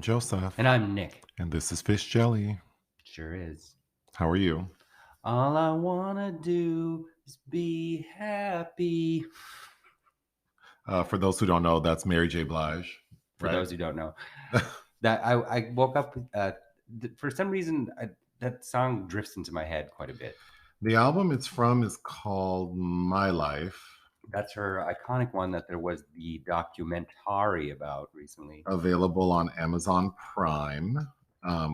Joseph, And I'm Nick. and this is Fish Jelly. Sure is. How are you? All I wanna do is be happy. For those who don't know, that's Mary J. Blige, For right? those who don't know, that I woke up for some reason that song drifts into my head quite a bit. The album it's from is called My Life, That's her iconic one that there was the documentary about recently. available on Amazon Prime.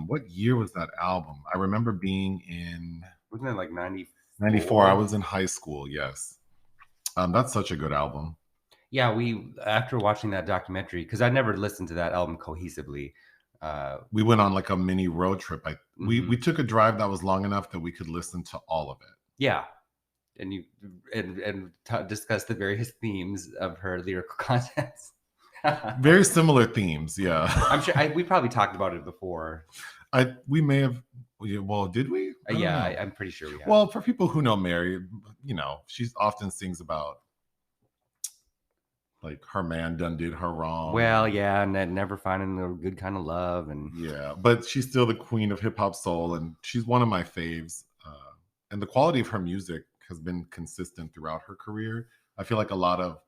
What year was that album? I remember being in Wasn't it like 94. I 94? was in high school, yes. That's such a good album. Yeah, we after watching that documentary, because I never listened to that album cohesively. We went on like a mini road trip. We Mhm. took a drive that was long enough that we could listen to all of it. Yeah, and you discuss the various themes of her lyrical contents. Very similar themes, yeah. I'm sure we probably talked about it before. We may have. Well, did we? I don't know. I'm pretty sure we have. Well, for people who know Mary, she often sings about like her man done did her wrong. Well, yeah, and never finding the good kind of love, and yeah, but she's still the queen of hip hop soul, and she's one of my faves. And the quality of her music has been consistent throughout her career. I feel like a lot of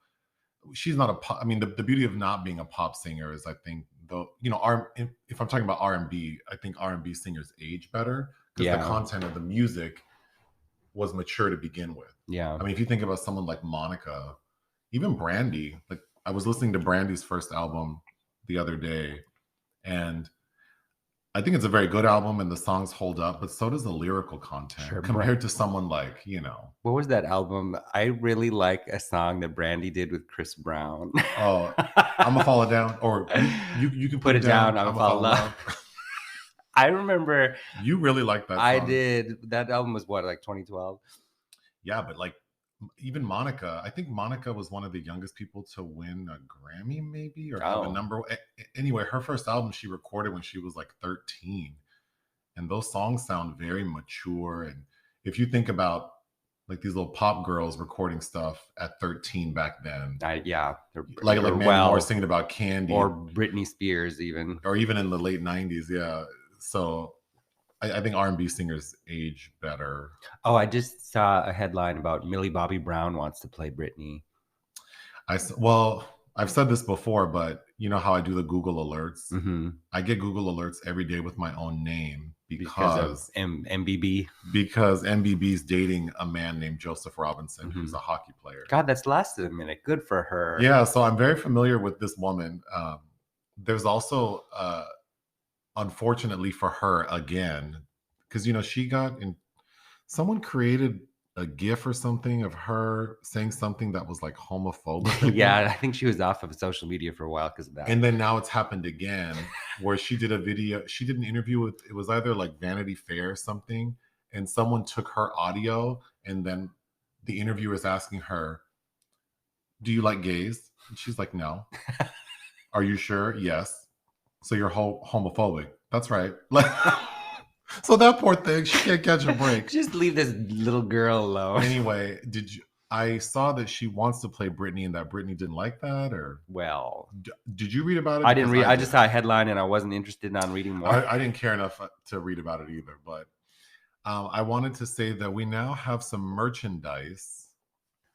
she's not a pop. I mean, the beauty of not being a pop singer is, I think, though, if I'm talking about R&B, I think R&B singers age better because the content of the music was mature to begin with. Yeah. I mean, if you think about someone like Monica, even Brandy, like I was listening to Brandy's first album the other day, and I think it's a very good album and the songs hold up, but so does the lyrical content compared to someone like, What was that album? I really like a song that Brandy did with Chris Brown. Oh, I'm gonna fall down, or you can put it down. I'm gonna fall in love. I remember you really like that song. I did. That album was what, like 2012? Yeah, but like even Monica, I think Monica was one of the youngest people to win a Grammy, maybe, or have a number. Anyway, her first album she recorded when she was like 13, and those songs sound very mature. And if you think about like these little pop girls recording stuff at 13 back then, like Mandy Moore singing about Candy, or Britney Spears, even in the late 90s. Yeah, so I think R&B singers age better. Oh, I just saw a headline about Millie Bobby Brown wants to play Britney. I've said this before, but you know how I do the Google alerts? Mm-hmm. I get Google alerts every day with my own name because of MBB. Because MBB's dating a man named Joseph Robinson, who's a hockey player. God, that's lasted a minute. Good for her. Yeah, so I'm very familiar with this woman. There's also, unfortunately for her, again, because she got in. Someone created a GIF or something of her saying something that was like homophobic. Yeah, I think she was off of social media for a while because of that. And then now it's happened again, where she did an interview with, it was either like Vanity Fair or something, and someone took her audio, and then the interviewer is asking her, "Do you like gays?" And she's like, "No." "Are you sure?" "Yes." "So you're homophobic?" "That's right." So that poor thing, she can't catch a break. Just leave this little girl alone. Anyway, I saw that she wants to play Britney and that Britney didn't like that, or? Well, did you read about it? I didn't read. I just saw a headline and I wasn't interested in reading more. I didn't care enough to read about it either, but I wanted to say that we now have some merchandise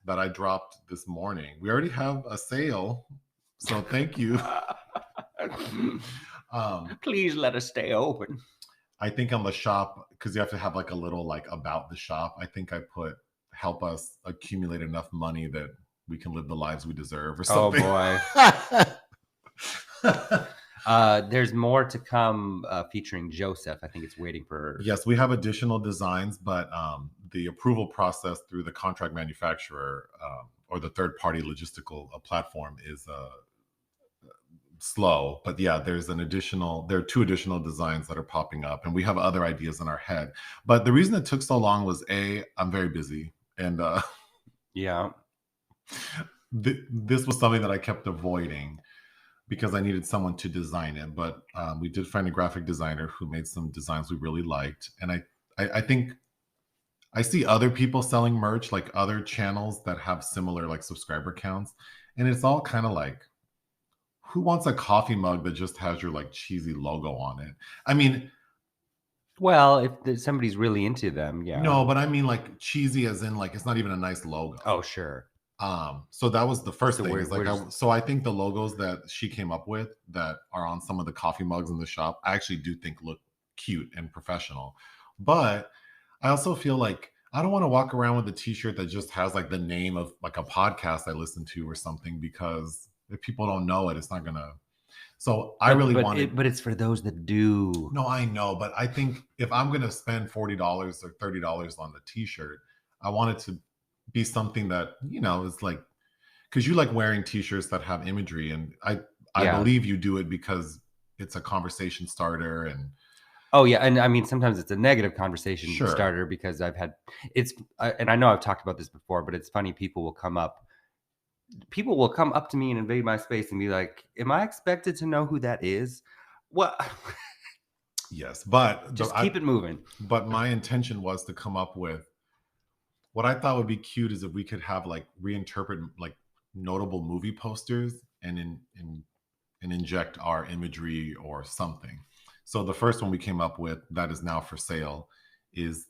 that I dropped this morning. We already have a sale, so thank you. Please let us stay open. I think on the shop, because you have to have like a little like about the shop, I think I put help us accumulate enough money that we can live the lives we deserve or something. Oh boy. There's more to come featuring Joseph. I think it's waiting for. Yes, we have additional designs, but the approval process through the contract manufacturer or the third-party logistical platform is slow. But yeah, there are 2 additional designs that are popping up, and we have other ideas in our head. But the reason it took so long was I'm very busy, and yeah, this was something that I kept avoiding because I needed someone to design it. But we did find a graphic designer who made some designs we really liked, and I think I see other people selling merch, like other channels that have similar like subscriber counts, and it's all kind of like, who wants a coffee mug that just has your like cheesy logo on it? I mean, Well, if somebody's really into them, yeah. no, but I mean like cheesy as in like it's not even a nice logo. Oh, sure. So that was the first So thing is like where's so I think the logos that she came up with that are on some of the coffee mugs in the shop, I actually do think look cute and professional. But I also feel like I don't want to walk around with a t-shirt that just has like the name of like a podcast I listen to or something because if people don't know it, it's not gonna. So I really wanted. but it's for those that do. No, I know, but I think if I'm gonna spend $40 or $30 on the t-shirt, I want it to be something that is like because you like wearing t-shirts that have imagery, and I Yeah. believe you do it because it's a conversation starter and Oh yeah, and I mean sometimes it's a negative conversation sure. starter because and I know I've talked about this before, but it's funny. People will come up to me and invade my space and be like, "Am I expected to know who that is?" Well, Yes, but just keep it moving. but my intention was to come up with what I thought would be cute is if we could have like reinterpret like notable movie posters and inject our imagery or something. So the first one we came up with that is now for sale is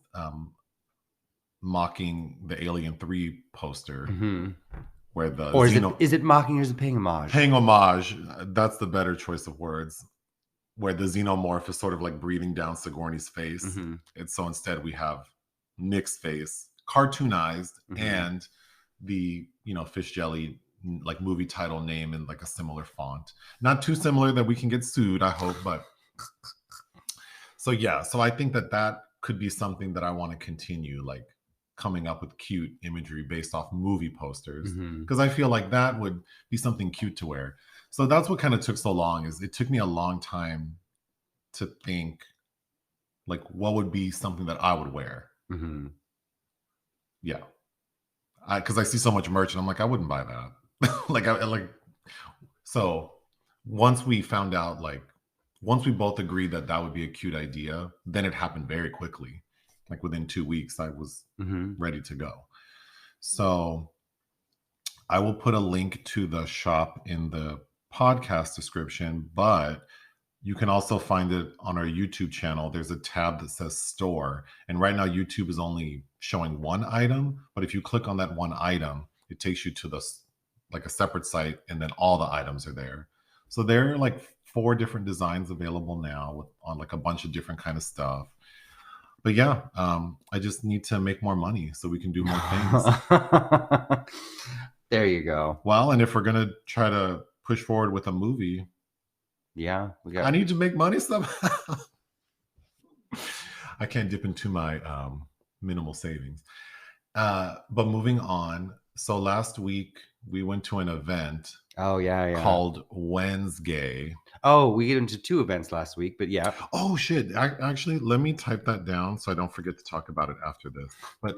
mocking the Alien 3 poster Mm-hmm. where the Or is it mocking or is it paying homage? paying homage, that's the better choice of words, where the xenomorph is sort of like breathing down Sigourney's face. Mm-hmm. And so instead we have Nick's face cartoonized Mm-hmm. and the fish jelly like movie title name in like a similar font. Not too similar that we can get sued, I hope, but so yeah, so I think that could be something that I want to continue like coming up with cute imagery based off movie posters Mm-hmm. because I feel like that would be something cute to wear. So that's what kind of took so long is it took me a long time to think like what would be something that I would wear. Mm-hmm. Yeah. Because I see so much merch and I'm like, I wouldn't buy that. like so once we found out like once we both agreed that that would be a cute idea, then it happened very quickly. Like within 2 weeks, I was Mm-hmm. ready to go. So I will put a link to the shop in the podcast description, but you can also find it on our YouTube channel. There's a tab that says store. And right now, YouTube is only showing one item. But if you click on that one item, it takes you to like a separate site, and then all the items are there. So there are like 4 different designs available now on like a bunch of different kind of stuff. But yeah, I just need to make more money so we can do more things. There you go. Well, and if we're gonna try to push forward with a movie, Yeah, I need to make money somehow. I can't dip into my minimal savings. But moving on. So last week we went to an event. Oh yeah. Called Wednesday. Oh, we get into 2 events last week, but yeah. Oh shit! Actually, let me type that down so I don't forget to talk about it after this. But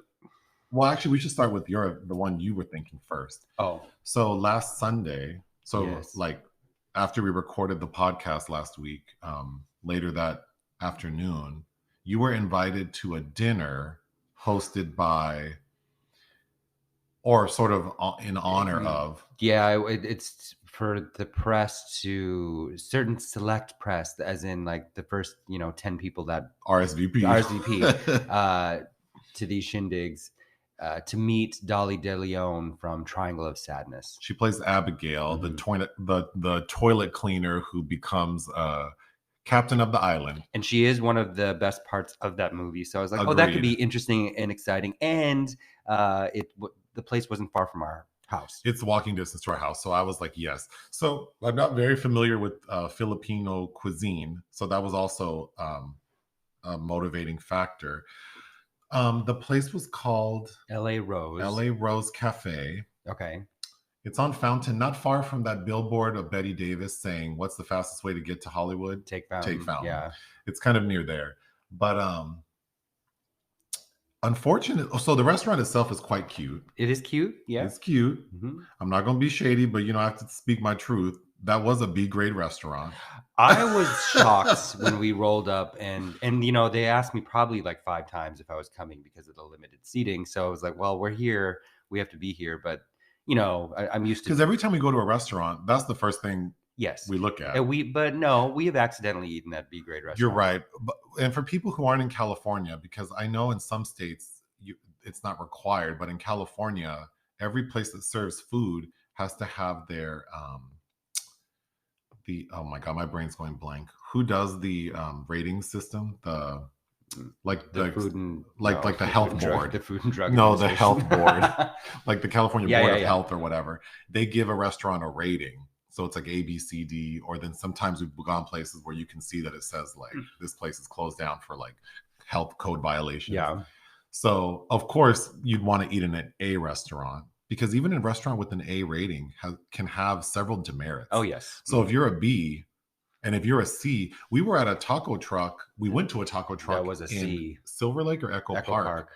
well, actually, we should start with the one you were thinking first. Oh, so last Sunday. So yes. like after we recorded the podcast last week, later that afternoon, you were invited to a dinner hosted by, or sort of in honor of. Yeah, it's for the press to certain select press, as in like the first 10 people that RSVP to these shindigs. To meet Dolly De Leon from Triangle of Sadness. She plays Abigail, the toilet cleaner who becomes captain of the island. And she is one of the best parts of that movie. So I was like, oh, that could be interesting and exciting. And the place wasn't far from our house. It's walking distance to our house. So I was like, yes. So I'm not very familiar with Filipino cuisine. So that was also a motivating factor. The place was called L.A. Rose Cafe. Okay. It's on Fountain, not far from that billboard of Betty Davis saying, "What's the fastest way to get to Hollywood? Take Fountain." Yeah. It's kind of near there. But unfortunately, so the restaurant itself is quite cute. It is cute. Yeah. It's cute. Mm-hmm. I'm not going to be shady, but I have to speak my truth. That was a B-grade restaurant. I was shocked when we rolled up and they asked me probably like 5 times if I was coming because of the limited seating. So I was like, well, we're here. We have to be here. But, I'm used to. Because every time we go to a restaurant, that's the first thing Yes. we look at. But no, we have accidentally eaten at B grade You're restaurants. right. And for people who aren't in California, because I know in some states it's not required, but in California, every place that serves food has to have their the oh my god, my brain's going blank. Who does the rating system? The like The the food and like the the food health and drug, board. the Food and Drug No, the Administration. health board, like the California Yeah, Board yeah, of yeah. Health or whatever. They give a restaurant a rating. So it's like A, B, C, D, or then sometimes we've gone places where you can see that it says like this place is closed down for like health code violations. Yeah. So of course you'd want to eat in an A restaurant because even a restaurant with an A rating can have several demerits. Oh yes. So if you're a B and if you're a C, we were at a taco truck. We went to a taco truck That was a in C. Silver Lake or Echo Park.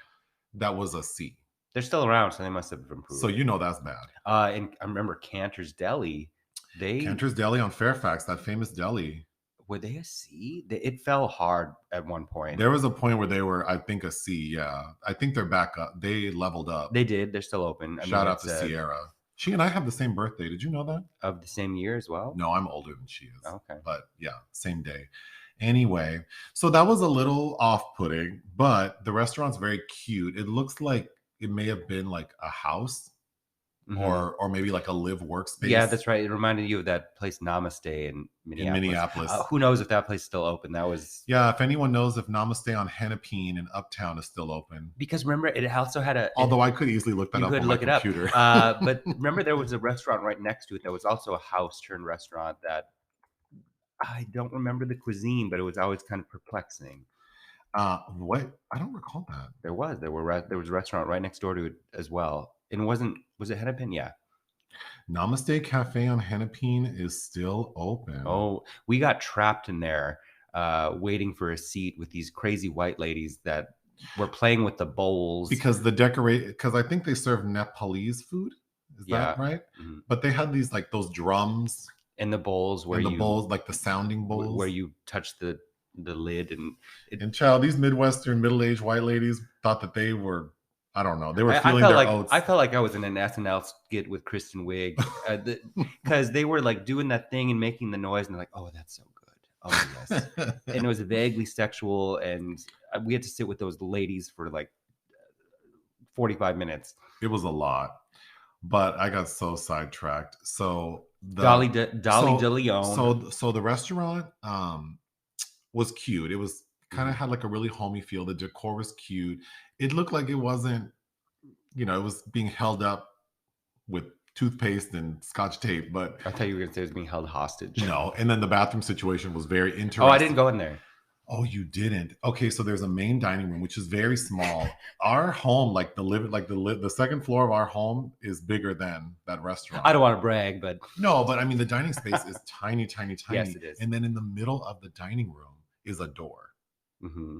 That was a C. They're still around, so they must have improved. So you know that's bad. And I remember Cantor's Deli. Cantor's Deli on Fairfax, that famous deli. Were they a C? It fell hard at one point. There was a point where they were, I think, a C. Yeah, I think they're back up. They leveled up. They did. They're still open. Shout out to Sierra. She and I have the same birthday. Did you know that? Of the same year as well? No, I'm older than she is. Okay. But yeah, same day. Anyway, so that was a little off-putting, but the restaurant's very cute. It looks like it may have been like a house. Mm-hmm. Or maybe like a live workspace. Yeah, that's right. It reminded you of that place Namaste in Minneapolis. Who knows if that place is still open? That was if anyone knows if Namaste on Hennepin in Uptown is still open. Because remember, it also had Although I could easily look that up on my computer. But remember, there was a restaurant right next to it that was also a house turned restaurant that I don't remember the cuisine, but it was always kind of perplexing. What? I don't recall that. There was a restaurant right next door to it as well. And was it Hennepin? Yeah. Namaste Cafe on Hennepin is still open. Oh, we got trapped in there waiting for a seat with these crazy white ladies that were playing with the bowls. Because I think they serve Nepalese food. Is that right? Mm-hmm. But they had these like those drums. And the bowls bowls, like the sounding bowls. Where you touch the lid and child, these Midwestern middle-aged white ladies thought that they were, I don't know, they were feeling their oats. I felt like I was in an SNL skit with Kristen Wiig because they were like doing that thing and making the noise and they're like, oh, that's so good. Oh yes. And it was vaguely sexual and we had to sit with those ladies for like 45 minutes. It was a lot, but I got so sidetracked. So Dolly De Leon. So the restaurant was cute. It was kind of had like a really homey feel. The decor was cute. It looked like it wasn't, it was being held up with toothpaste and Scotch tape. But I thought you were going to say it was being held hostage. No, and then the bathroom situation was very interesting. Oh, I didn't go in there. Oh, you didn't? Okay, so there's a main dining room which is very small. Our home, the second floor of our home is bigger than that restaurant. I don't want to brag, but no, but I mean the dining space is tiny, tiny, tiny. Yes, it is. And then in the middle of the dining room is a door,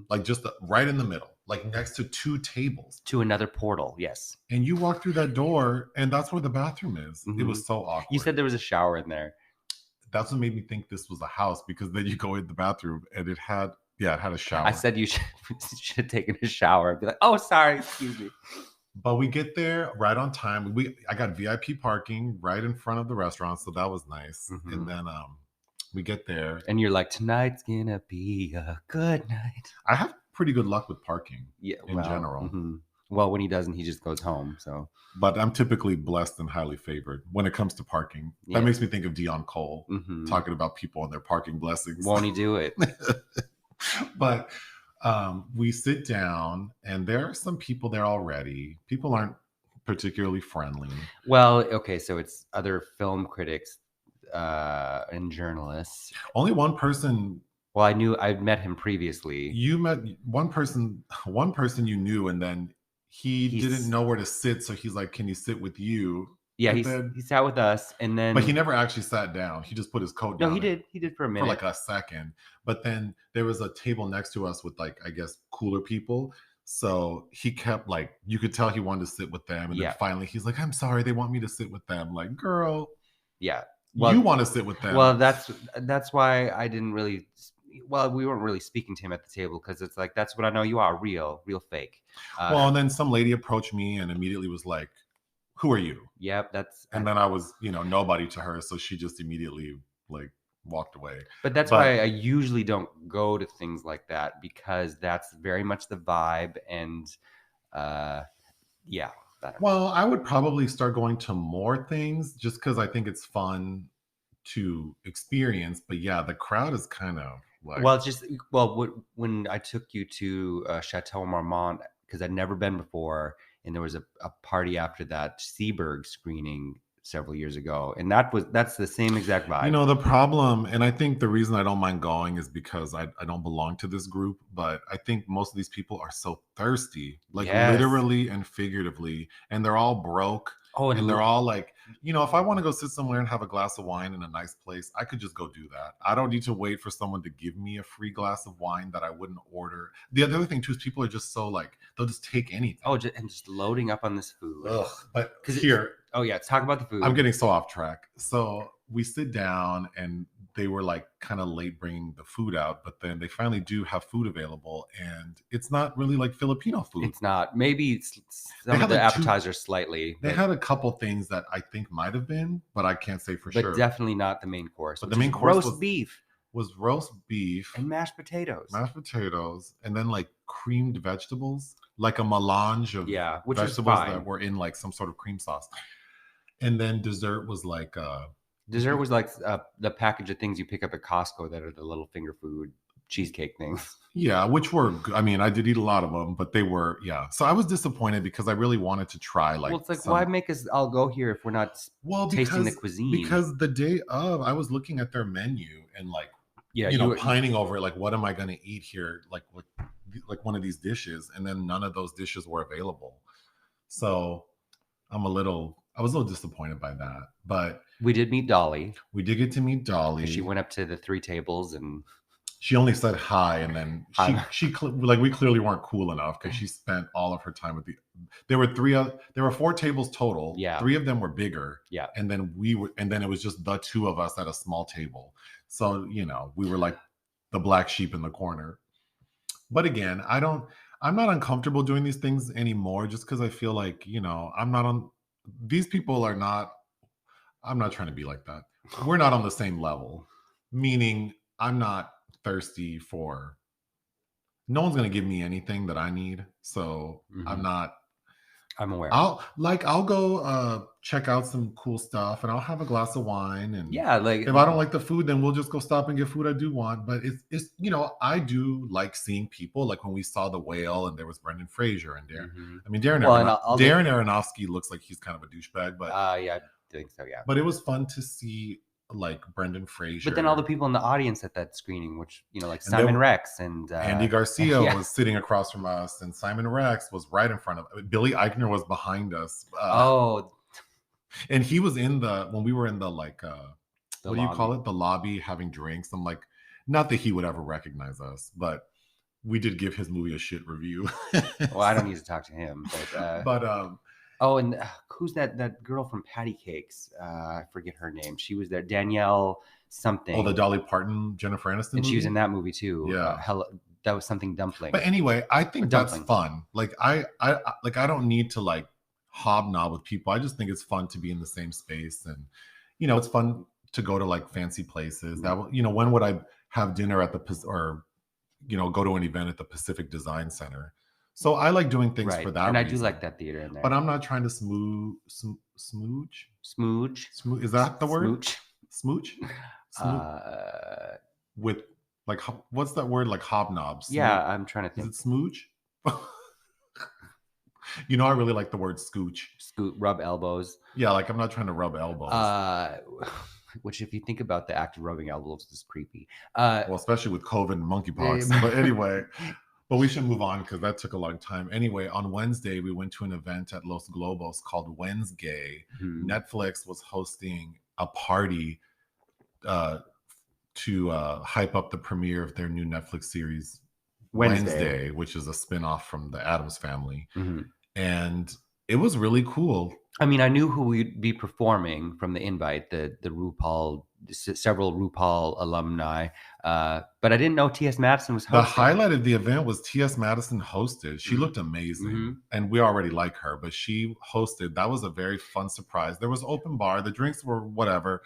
like just right in the middle, like next to two tables, to another portal. Yes, and you walk through that door, and that's where the bathroom is. Mm-hmm. It was so awkward. You said there was a shower in there. That's what made me think this was a house because then you go in the bathroom and it had a shower. I said you should have taken a shower and be like, oh, sorry, excuse me. But we get there right on time. I got VIP parking right in front of the restaurant, so that was nice. Mm-hmm. And then we get there. And you're like, tonight's gonna be a good night. I have pretty good luck with parking in general. Mm-hmm. Well, when he doesn't, he just goes home. So, but I'm typically blessed and highly favored when it comes to parking. Yeah. That makes me think of Dion Cole talking about people and their parking blessings. Won't he do it? But we sit down and there are some people there already. People aren't particularly friendly. Well, okay, so it's other film critics and journalists. Only one person. Well, I'd met him previously. You met one person you knew, and then he didn't know where to sit, so he's like, "Can you sit with you?" Yeah, he sat with us, and then... But he never actually sat down. He just put his coat down. No, he did. He did for a minute. For like a second. But then there was a table next to us with like, I guess, cooler people. So he kept like, you could tell he wanted to sit with them. And then finally he's like, I'm sorry, they want me to sit with them. Like, girl. Yeah. Well, you want to sit with them. Well, that's why I didn't really... Well, we weren't really speaking to him at the table because it's like, that's what I know you are, real fake. Well, and then some lady approached me and immediately was like, who are you? Yep, and then I was, nobody to her. So she just immediately like walked away. But that's But why I usually don't go to things like that, because that's very much the vibe. And yeah, I don't know. well, I would probably start going to more things just because I think it's fun to experience. But yeah, the crowd is kind of like, Well, it's just when I took you to Chateau Marmont, because I'd never been before, and there was a party after that Seaberg screening several years ago, and that's the same exact you vibe. know, the problem, and I think the reason I don't mind going is because I don't belong to this group, but I think most of these people are so thirsty, like Yes. literally and figuratively, and they're all broke. Oh, And they're all like, you know, if I want to go sit somewhere and have a glass of wine in a nice place, I could just go do that. I don't need to wait for someone to give me a free glass of wine that I wouldn't order. The other thing too is people are just so like, they'll just take anything. and just loading up on this food. Ugh. But 'Cause here, Oh yeah, let's talk about the food. I'm getting so off track. So we sit down and they were like kind of late bringing the food out, but then they finally do have food available, and it's not really like Filipino food. It's not. Maybe some They of the had, like, appetizers slightly. They but- had a couple things that I think might have been, but I can't say for but sure. definitely not the main course. But which the main is course roast beef was roast beef, and mashed potatoes. and then like creamed vegetables, like a melange of Yeah, which is vegetables fine. that were in like some sort of cream sauce. And then dessert was like Dessert was like the package of things you pick up at Costco that are the little finger food cheesecake things. yeah, which were, I mean, I did eat a lot of them, but they were, yeah. So I was disappointed because I really wanted to try like. Well, it's like, why make us all go here if we're not tasting the cuisine? Because the day of, I was looking at their menu and like, yeah, you know, pining over it, like, what am I going to eat here? Like one of these dishes, and then none of those dishes were available. So I was a little disappointed by that. But we did meet Dolly. We did get to meet Dolly. She went up to the 3 tables and she only said hi, and then she like, we clearly weren't cool enough because she spent all of her time with there were 4 tables total. Yeah. 3 of them were bigger. Yeah. And then it was just the 2 of us at a small table. So, you know, we were like the black sheep in the corner. But again, I'm not uncomfortable doing these things anymore just because I feel like, you know, these people are not, I'm not trying to be like that. We're not on the same level, meaning I'm not thirsty for, no one's going to give me anything that I need. So I'm aware. I'll go check out some cool stuff and I'll have a glass of wine. And yeah, like if I don't like the food, then we'll just go stop and get food I do want. But it's you know, I do like seeing people, like when we saw The Whale and there was Brendan Fraser and Darren. I mean, Darren Aronofsky looks like he's kind of a douchebag, but yeah, I think so, yeah. But it was fun to see like Brendan Fraser. But then all the people in the audience at that screening, which, you know, like Simon Rex and Andy Garcia was sitting across from us, and Simon Rex was right in front of Billy Eichner was behind us. And he was when we were in the like what do you call it? The lobby having drinks. I'm like, not that he would ever recognize us, but we did give his movie a shit review. Well, I don't need to talk to him, but oh, and who's that girl from Patty Cakes? I forget her name. She was there, Danielle something. Oh, the Dolly Parton, Jennifer Aniston and movie? she was in that movie too. Yeah, that was something dumpling. But anyway, I think that's fun. Like I don't need to like hobnob with people. I just think it's fun to be in the same space, and you know, it's fun to go to like fancy places. That, you know, when would I have dinner at or you know, go to an event at the Pacific Design Center? So I like doing things for that and reason. I do like that theater in there. But I'm not trying to smooch. Is that the word? Smooch? With like, what's that word? Like hobnobs. Yeah, I'm trying to think. Is it smooch? You know, I really like the word scooch. Rub elbows. Yeah, like I'm not trying to rub elbows. Which, if you think about the act of rubbing elbows, is creepy. Well, especially with COVID and monkeypox. But anyway, but we should move on because that took a long time. Anyway, on Wednesday, we went to an event at Los Globos called Wednesday. Mm-hmm. Netflix was hosting a party to hype up the premiere of their new Netflix series, Wednesday, which is a spinoff from the Addams Family. Mm-hmm. And it was really cool. I mean, I knew who we'd be performing from the invite, the RuPaul, several RuPaul alumni, but I didn't know T.S. Madison was hosting. The highlight of the event was T.S. Madison hosted. She looked amazing, and we already like her, but she hosted. That was a very fun surprise. There was open bar. The drinks were whatever.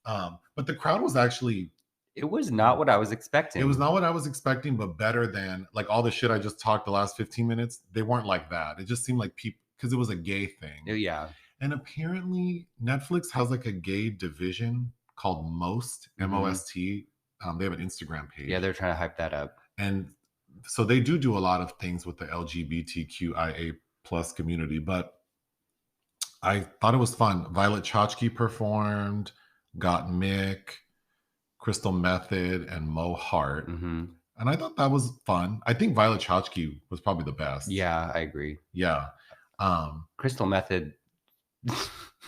But the crowd was actually, It was not what I was expecting. it was not what I was expecting, but better than like all the shit I just talked the last 15 minutes. They weren't like that. It just seemed like people, because it was a gay thing. Yeah. And apparently Netflix has like a gay division called Most, M-O-S-T. They have an Instagram page. Yeah, they're trying to hype that up. And so they do a lot of things with the LGBTQIA plus community, but I thought it was fun. Violet Chachki performed, Got Mick, Crystal Method, and Mo Hart. Mm-hmm. And I thought that was fun. I think Violet Chachki was probably the best. Yeah, I agree. Yeah. Crystal Method.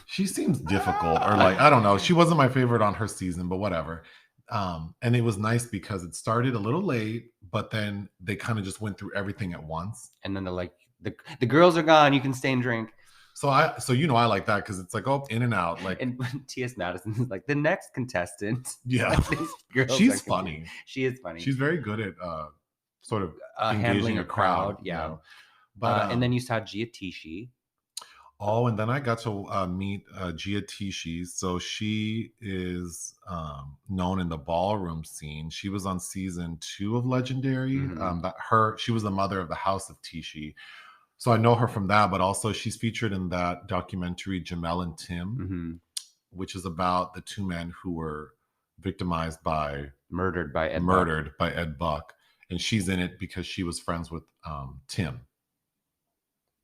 She seems difficult, or like, I don't know. She wasn't my favorite on her season, but whatever. And it was nice because it started a little late, but then they kind of just went through everything at once. And then they're like, the girls are gone. You can stay and drink. So I like that because it's like, oh, in and out. Like, and T.S. Madison is like, the next contestant. Yeah. She's funny. She is funny. She's very good at sort of handling a crowd. Yeah. You know? But and then you saw Gia Tishi. Oh, and then I got to meet Gia Tishi. So she is known in the ballroom scene. She was on season 2 of Legendary. She was the mother of the House of Tishi. So I know her from that, but also she's featured in that documentary Jamel and Tim, which is about the 2 men who were victimized murdered by Ed Buck. And she's in it because she was friends with Tim.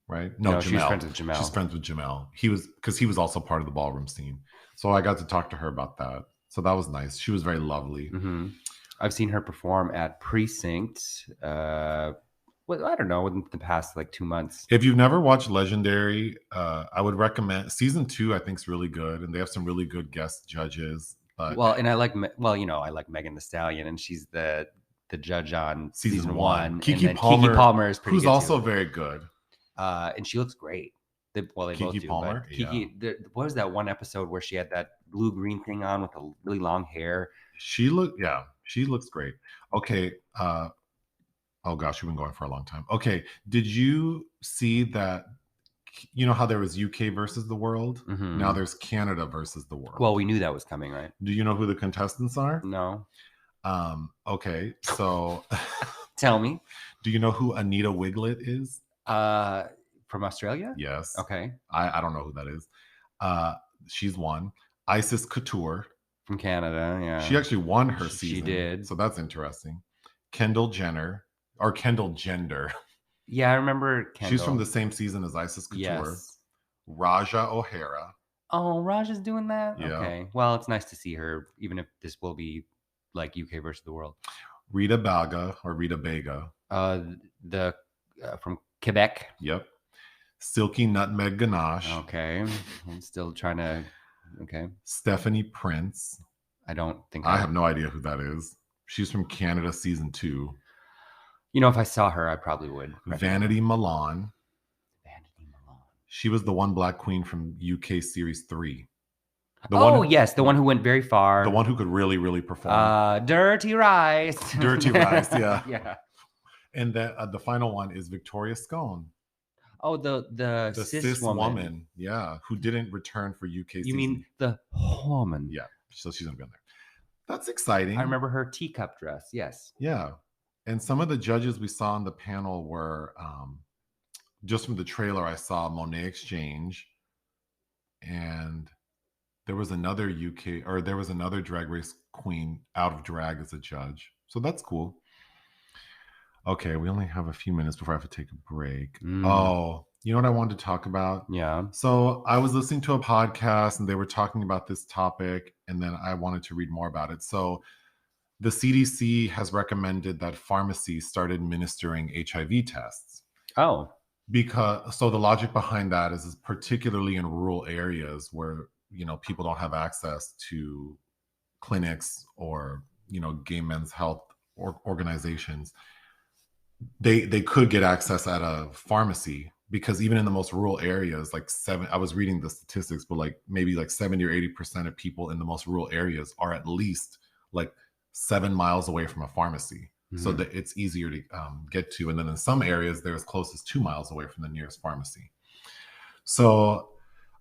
Right? No, Jamel. She's friends with Jamel. She's friends with Jamel. He was also part of the ballroom scene. So I got to talk to her about that. So that was nice. She was very lovely. I've seen her perform at Precinct. I don't know, in the past like 2 months. If you've never watched Legendary, I would recommend season 2. I think is really good, and they have some really good guest judges. But I like Megan Thee Stallion, and she's the judge on season 1. Keke Palmer is pretty who's good also too. Very good. And she looks great. They both do. Palmer, what was that one episode where she had that blue-green thing on with the really long hair? She looks great. Okay. Oh gosh, we've been going for a long time. Okay. Did you see that? You know how there was UK versus the world? Now there's Canada versus the world. Well, we knew that was coming, right? Do you know who the contestants are? No. Okay. So tell me. Do you know who Anita Wiglet is? From Australia? Yes. Okay. I don't know who that is. She's one. Isis Couture. From Canada, yeah. She actually won her season. She did. So that's interesting. Kendall Jenner. Or Kendall Gender. Yeah, I remember Kendall. She's from the same season as Isis Couture. Yes. Raja O'Hara. Oh, Raja's doing that? Yeah. Okay. Well, it's nice to see her, even if this will be like UK versus the world. Rita Baga. From Quebec. Yep. Silky Nutmeg Ganache. Okay. I'm still trying to... Okay. Stephanie Prince. I don't think... I have no idea who that is. She's from Canada season 2. You know, if I saw her, I probably would. Vanity Milan. Vanity Milan. She was the one black queen from UK series 3. The one who went very far. The one who could really, really perform. Dirty Rice. Dirty Rice, yeah. Yeah. And the final one is Victoria Scone. Oh, the cis woman. Yeah, who didn't return for UK season. You mean the woman? Yeah, so she's gonna be on there. That's exciting. I remember her teacup dress. Yes. Yeah, and some of the judges we saw on the panel were just from the trailer. I saw Monet Exchange, and there was another Drag Race queen out of drag as a judge. So that's cool. Okay, we only have a few minutes before I have to take a break. Oh, you know what I wanted to talk about? Yeah. So I was listening to a podcast and they were talking about this topic, and then I wanted to read more about it. So the CDC has recommended that pharmacies start administering HIV tests. Oh. So the logic behind that is particularly in rural areas where, people don't have access to clinics or, gay men's health organizations. They could get access at a pharmacy, because even in the most rural areas, I was reading the statistics, but maybe 70 or 80% of people in the most rural areas are at least 7 miles away from a pharmacy. So that it's easier to get to. And then in some areas, they're as close as 2 miles away from the nearest pharmacy. So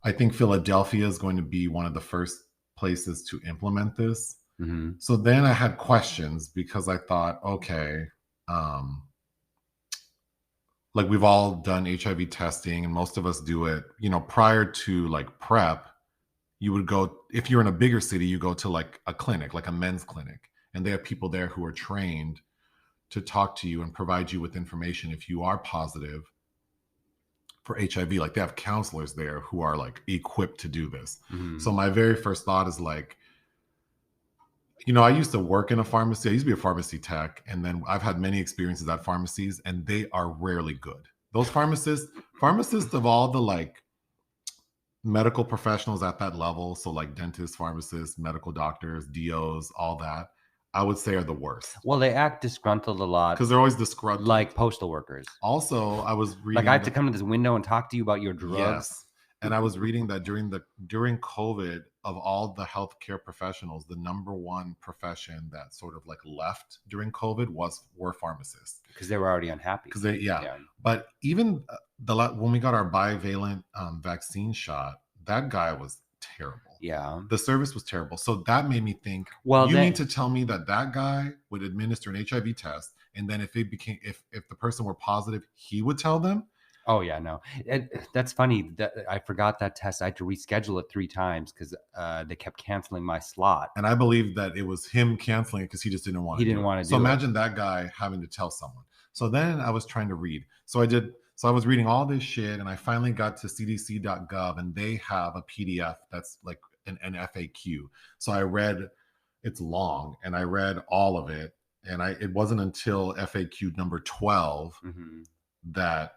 I think Philadelphia is going to be one of the first places to implement this. Mm-hmm. So then I had questions because I thought, okay, like we've all done HIV testing and most of us do it, prior to like PrEP, you would go, if you're in a bigger city, you go to like a clinic, like a men's clinic, and they have people there who are trained to talk to you and provide you with information if you are positive for HIV. Like they have counselors there who are like equipped to do this. Mm-hmm. So my very first thought is like, I used to work in a pharmacy. I used to be a pharmacy tech. And then I've had many experiences at pharmacies and they are rarely good. Those pharmacists of all the like medical professionals at that level, so like dentists, pharmacists, medical doctors, DOs, all that, I would say are the worst. Well, they act disgruntled a lot. Because they're always disgruntled. Like postal workers. Also, I was reading... Like I have to come to this window and talk to you about your drugs. Yes. And I was reading that during COVID, of all the healthcare professionals, the number one profession that sort of like left during COVID were pharmacists. Because they were already unhappy. Yeah. But even when we got our bivalent vaccine shot, that guy was terrible. Yeah. The service was terrible. So that made me think, need to tell me that guy would administer an HIV test, and then if the person were positive, he would tell them? Oh yeah, no. That's funny. I forgot that test. I had to reschedule it 3 times because they kept canceling my slot. And I believe that it was him canceling it because he just didn't want to. He didn't want to do it. So imagine that guy having to tell someone. So then I was trying to read. So I was reading all this shit, and I finally got to cdc.gov, and they have a PDF that's like an FAQ. So I read, it's long, and I read all of it. And it wasn't until FAQ number 12 that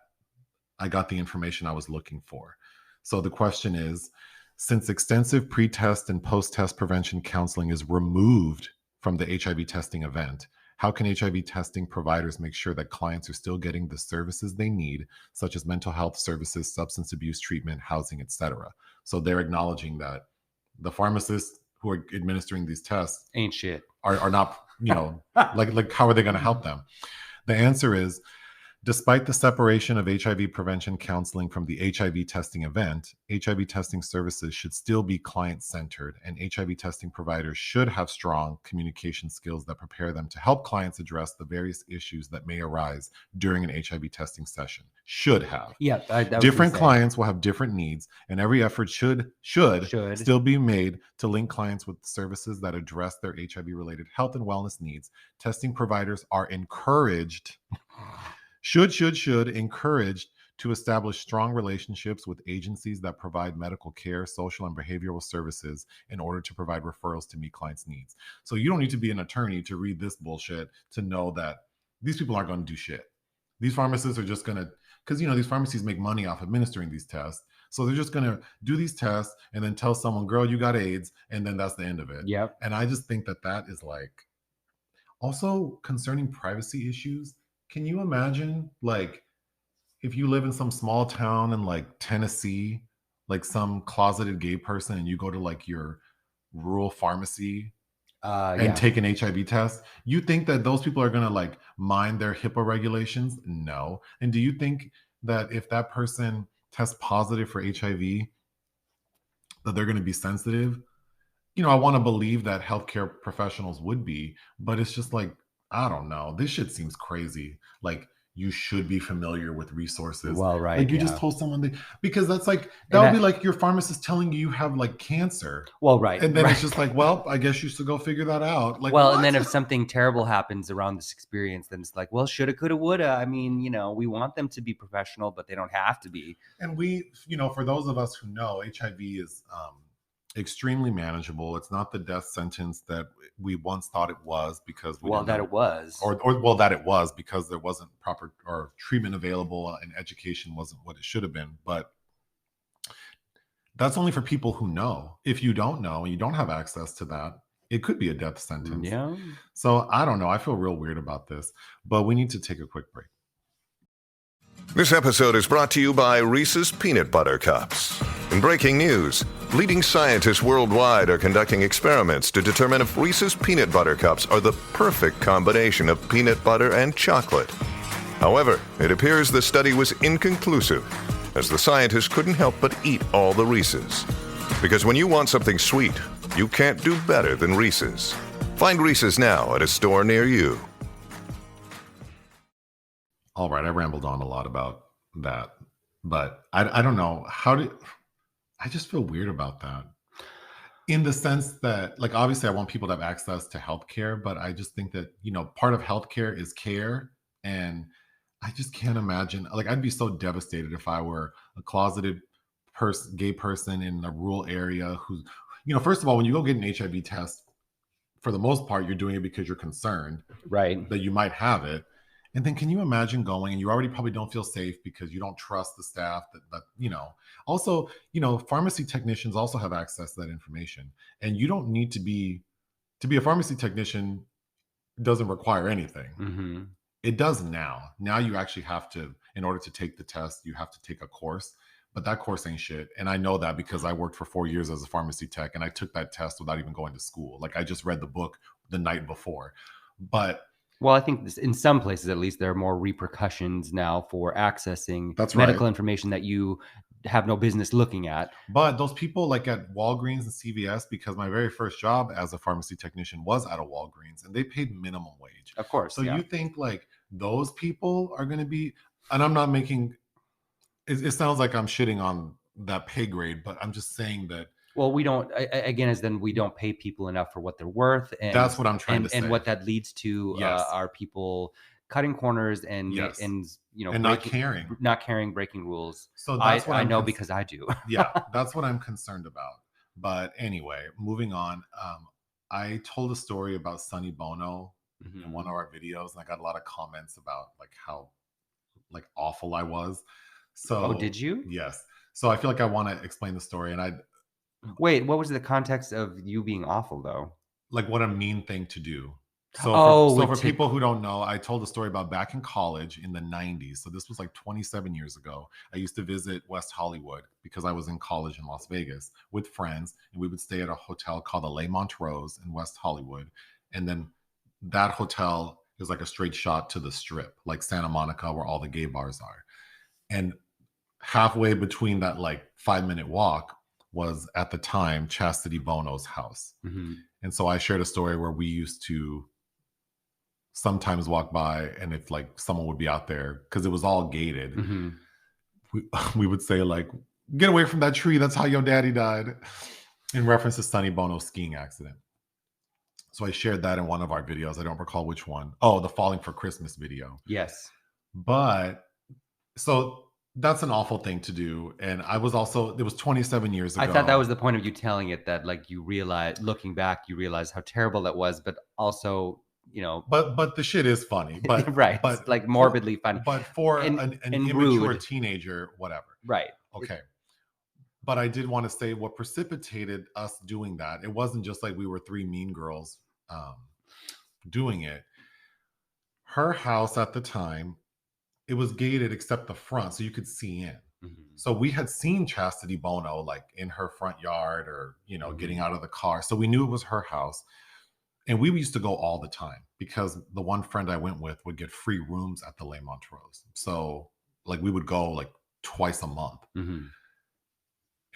I got the information I was looking for. So the question is, since extensive pre-test and post-test prevention counseling is removed from the HIV testing event, how can HIV testing providers make sure that clients are still getting the services they need, such as mental health services, substance abuse treatment, housing, etc.? So they're acknowledging that the pharmacists who are administering these tests ain't shit. Are not, like how are they going to help them? The answer is, despite the separation of HIV prevention counseling from the HIV testing event, HIV testing services should still be client-centered, and HIV testing providers should have strong communication skills that prepare them to help clients address the various issues that may arise during an HIV testing session. Should have. Yeah, different clients will have different needs, and every effort should still be made to link clients with services that address their HIV-related health and wellness needs. Testing providers are encouraged... should encouraged to establish strong relationships with agencies that provide medical care, social and behavioral services in order to provide referrals to meet clients' needs. So you don't need to be an attorney to read this bullshit to know that these people aren't going to do shit. These pharmacists are just going to, because, these pharmacies make money off administering these tests. So they're just going to do these tests and then tell someone, girl, you got AIDS. And then that's the end of it. Yep. And I just think that is like, also concerning privacy issues. Can you imagine, like, if you live in some small town in like Tennessee, like some closeted gay person, and you go to like your rural pharmacy and take an HIV test? You think that those people are going to like mind their HIPAA regulations? No. And do you think that if that person tests positive for HIV, that they're going to be sensitive? I want to believe that healthcare professionals would be, but it's just like, I don't know. This shit seems crazy. Like, you should be familiar with resources. Well, right. Like, you just told someone because that's like, that would be like your pharmacist telling you have like cancer. Well, right. And then it's just like, well, I guess you should go figure that out. Like, well, and then if something terrible happens around this experience, then it's like, well, shoulda, coulda, woulda. I mean, we want them to be professional, but they don't have to be. And we, for those of us who know, HIV is extremely manageable. It's not the death sentence that we once thought it was, because it was, or that it was because there wasn't proper or treatment available and education wasn't what it should have been. But that's only for people who know. If you don't know and you don't have access to that, it could be a death sentence. Yeah. So I don't know. I feel real weird about this, but we need to take a quick break. This episode is brought to you by Reese's Peanut Butter Cups. In breaking news, leading scientists worldwide are conducting experiments to determine if Reese's Peanut Butter Cups are the perfect combination of peanut butter and chocolate. However, it appears the study was inconclusive, as the scientists couldn't help but eat all the Reese's. Because when you want something sweet, You can't do better than Reese's. Find Reese's now at a store near you. All right, I rambled on a lot about that, but I don't know I just feel weird about that. In the sense that, like, obviously, I want people to have access to healthcare, but I just think that, part of healthcare is care. And I just can't imagine, like, I'd be so devastated if I were a closeted gay person in a rural area who, first of all, when you go get an HIV test, for the most part, you're doing it because you're concerned Right. that you might have it. And then can you imagine going and you already probably don't feel safe because you don't trust the staff also, pharmacy technicians also have access to that information. And you don't need to be a pharmacy technician doesn't require anything. Mm-hmm. It does now. Now you actually have to, in order to take the test, you have to take a course. But that course ain't shit. And I know that because I worked for 4 years as a pharmacy tech and I took that test without even going to school. Like I just read the book the night before. But well, I think in some places, at least, there are more repercussions now for accessing medical information that you have no business looking at. But those people like at Walgreens and CVS, because my very first job as a pharmacy technician was at a Walgreens and they paid minimum wage. Of course. So you think like those people are going to be, and I'm not making, it sounds like I'm shitting on that pay grade, but I'm just saying that. Well, we don't, again, as then we don't pay people enough for what they're worth. And that's what I'm trying to say. And what that leads to are people cutting corners and not caring, breaking rules. So that's what I know because I do. Yeah, that's what I'm concerned about. But anyway, moving on. I told a story about Sonny Bono in one of our videos, and I got a lot of comments about like how like awful I was. So did you? Yes. So I feel like I want to explain the story, and wait, what was the context of you being awful though? Like what a mean thing to do. So for people who don't know, I told a story about back in college in the 90s. So this was like 27 years ago. I used to visit West Hollywood because I was in college in Las Vegas with friends, and we would stay at a hotel called the Le Montrose in West Hollywood. And then that hotel is like a straight shot to the Strip, like Santa Monica, where all the gay bars are. And halfway between that like 5-minute walk was at the time Chastity Bono's house. Mm-hmm. And so I shared a story where we used to sometimes walk by, and if like someone would be out there because it was all gated, we would say like, "Get away from that tree, that's how your daddy died," in reference to Sonny Bono's skiing accident. So I shared that in one of our videos. I don't recall which one. Oh, the Falling for Christmas video. Yes. But so that's an awful thing to do. And I was also, it was 27 years ago. I thought that was the point of you telling it, that like you realize, looking back, you realize how terrible that was, but also, But the shit is funny. But right. But like morbidly funny. But for an immature teenager, whatever. Right. Okay. But I did want to say what precipitated us doing that. It wasn't just like we were three mean girls doing it. Her house at the time, it was gated except the front, so you could see in. Mm-hmm. So we had seen Chastity Bono like in her front yard or, getting out of the car. So we knew it was her house. And we used to go all the time because the one friend I went with would get free rooms at the Le Montrose. So like we would go like twice a month. Mm-hmm.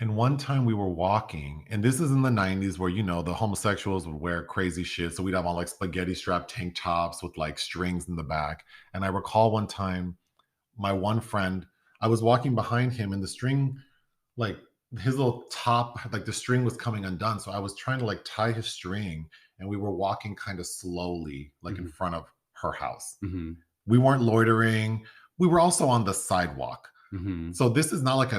And one time we were walking, and this is in the 90s where, the homosexuals would wear crazy shit. So we'd have on like spaghetti strap tank tops with like strings in the back. And I recall one time, my one friend, I was walking behind him and the string, like his little top, like the string was coming undone. So I was trying to like tie his string, and we were walking kind of slowly, like in front of her house. Mm-hmm. We weren't loitering. We were also on the sidewalk. Mm-hmm. So this is not like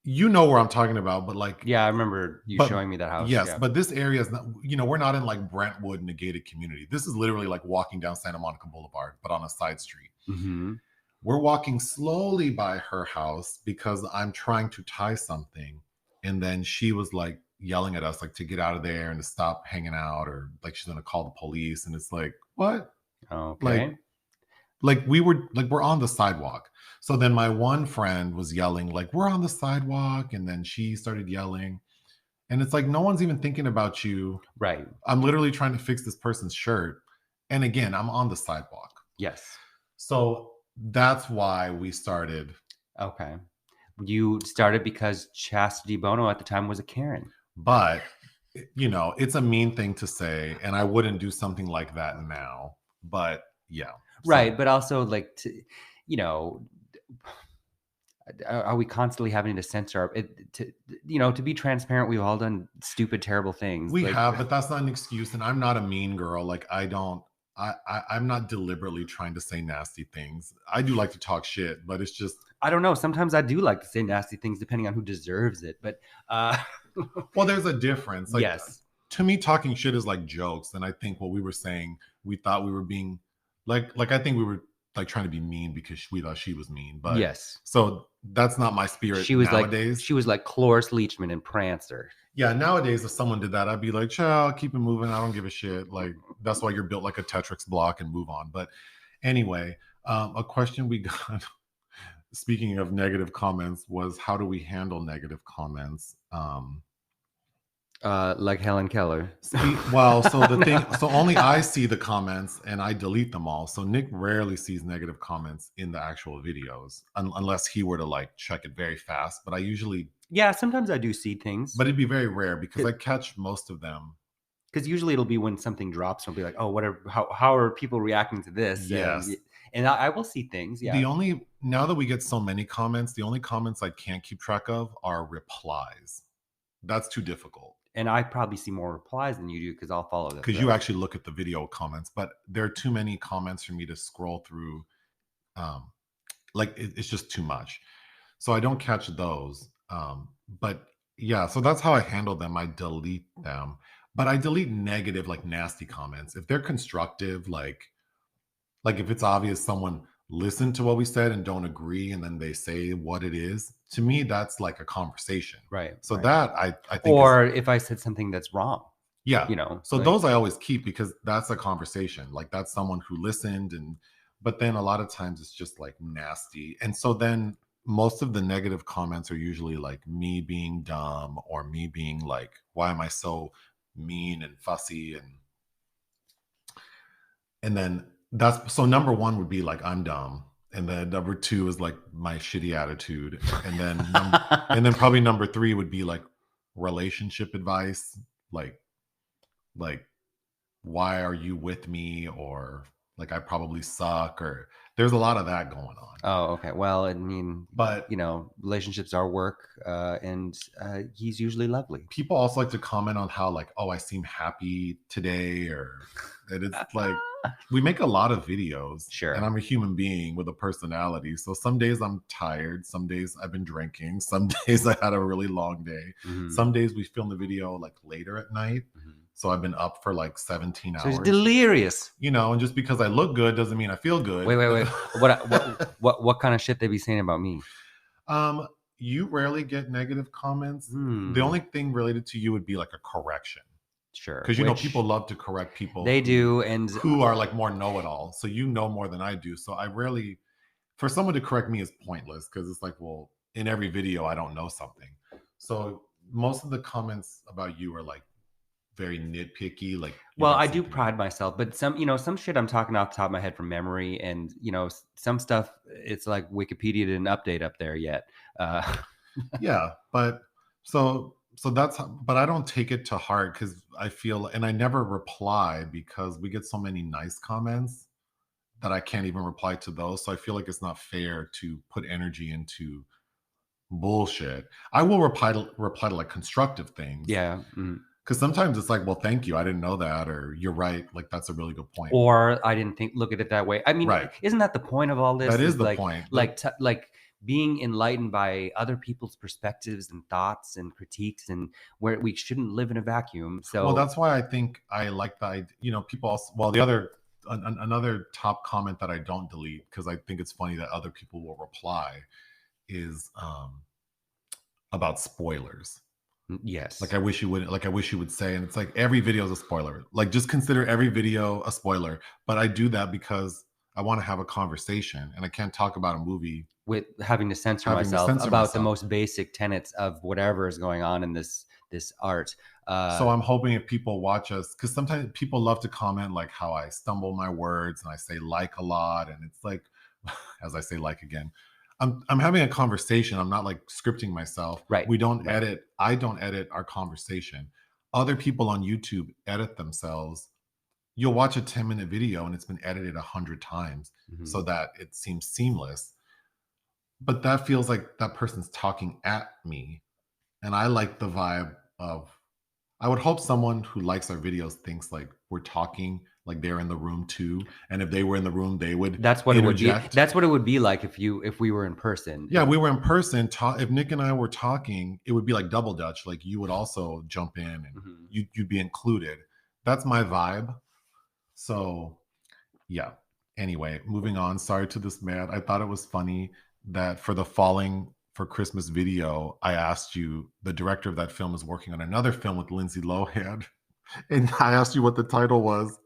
you know where I'm talking about, but like, yeah, I remember you showing me that house. Yes, yeah. But this area is not, we're not in like Brentwood in a gated community. This is literally like walking down Santa Monica Boulevard, but on a side street. Mm-hmm. We're walking slowly by her house because I'm trying to tie something. And then she was like yelling at us, like to get out of there and to stop hanging out, or like she's going to call the police. And it's like, what? Okay. Like we're on the sidewalk. So then my one friend was yelling, like, we're on the sidewalk. And then she started yelling. And it's like, no one's even thinking about you. Right. I'm literally trying to fix this person's shirt. And again, I'm on the sidewalk. Yes. So that's why we started. Okay. You started because Chastity Bono at the time was a Karen. But you know, it's a mean thing to say, and I wouldn't do something like that now. But yeah, Right, but also like you know, are we constantly having to censor to be transparent? We've all done stupid, terrible things. We like, have, but that's not an excuse. And I'm not a mean girl. Like I'm not deliberately trying to say nasty things. I do like to talk shit, but it's just I don't know. Sometimes I do like to say nasty things, depending on who deserves it. But well, there's a difference. Like yes, to me, talking shit is like jokes. And I think what we were saying, we thought we were being like I think we were like trying to be mean because we thought she was mean. But yes, so that's not my spirit she was nowadays. like Cloris Leachman and Prancer. Yeah, nowadays if someone did that, I'd be like, child, keep it moving. I don't give a shit. Like that's why you're built like a Tetris block and move on. But anyway, a question we got speaking of negative comments was how do we handle negative comments? Like Helen Keller. Well, so the thing, so only I see the comments and I delete them all. So Nick rarely sees negative comments in the actual videos unless he were to like check it very fast. But I usually, Yeah, sometimes I do see things, but it'd be very rare because I catch most of them. because usually it'll be when something drops, and I'll be like, oh, whatever. How are people reacting to this? Yes. And I will see things. Yeah. The only, now that we get so many comments, the only comments I can't keep track of are replies. That's too difficult. And I probably see more replies than you do because I'll follow them. Because you actually look at the video comments, but there are too many comments for me to scroll through. Like it's just too much. So I don't catch those. But yeah, so that's how I handle them. I delete them, but I delete negative, like nasty comments. If they're constructive, like if it's obvious someone listened to what we said and don't agree, and then they say what it is, to me, that's like a conversation. Right. So right. that I think, or if I said something that's wrong. yeah, so like, those I always keep because that's a conversation. Like that's someone who listened, and but then a lot of times it's just like nasty. And so then most of the negative comments are usually like me being dumb or me being like, why am I so mean and fussy? And then that's, so number one would be like I'm dumb. And then number two is like my shitty attitude. And then and then probably number three would be like relationship advice, like why are you with me, or like I probably suck, or there's a lot of that going on. Oh, okay. Well, I mean, But relationships are work, and he's usually lovely. People also like to comment on how like, oh, I seem happy today, or that it's like we make a lot of videos. Sure. And I'm a human being with a personality. So some days I'm tired, some days I've been drinking, some days I had a really long day. Mm-hmm. Some days we film the video like later at night. Mm-hmm. So I've been up for like 17 hours. So it's delirious. And just because I look good doesn't mean I feel good. Wait. What kind of shit they be saying about me? You rarely get negative comments. The only thing related to you would be like a correction. Sure. Because people love to correct people. They do, and who are like more know-it-all. So you know more than I do. So I rarely, for someone to correct me is pointless because it's like, well, in every video I don't know something. So most of the comments about you are like very nitpicky. Like, well, I do pride myself, but some shit I'm talking off the top of my head from memory, and some stuff it's like Wikipedia didn't update up there yet. Yeah, but so that's, but I don't take it to heart because I feel, and I never reply because we get so many nice comments that I can't even reply to those. So I feel like it's not fair to put energy into bullshit. I will reply to like constructive things. Yeah. Because sometimes it's like, well, thank you, I didn't know that, or you're right, like that's a really good point, or I didn't look at it that way. I mean, right. Isn't that the point of all this? That is the point. Like being enlightened by other people's perspectives and thoughts and critiques, and where we shouldn't live in a vacuum. So, well, that's why I think I like that. People also, well, the other another top comment that I don't delete because I think it's funny that other people will reply is about spoilers. Yes. Like I wish you would say, and it's like every video is a spoiler. Like just consider every video a spoiler. But I do that because I want to have a conversation, and I can't talk about a movie with having to censor myself about the most basic tenets of whatever is going on in this art. So I'm hoping if people watch us, because sometimes people love to comment like how I stumble my words and I say like a lot, and it's like, as I say like again, I'm having a conversation. I'm not like scripting myself. Right. We don't edit. I don't edit our conversation. other people on YouTube edit themselves. You'll watch a 10-minute video and it's been edited 100 times so that it seems seamless. But that feels like that person's talking at me. And I like the vibe of, I would hope someone who likes our videos thinks like we're talking, like they're in the room too. And if they were in the room, they would That's what interject. it would be. That's what it would be like if we were in person. Yeah, we were in person. If Nick and I were talking, it would be like double dutch. Like you would also jump in and you'd be included. That's my vibe. So yeah. Anyway, moving on. Sorry to this man. I thought it was funny that for the Falling for Christmas video, I asked you, the director of that film is working on another film with Lindsay Lohan. And I asked you what the title was.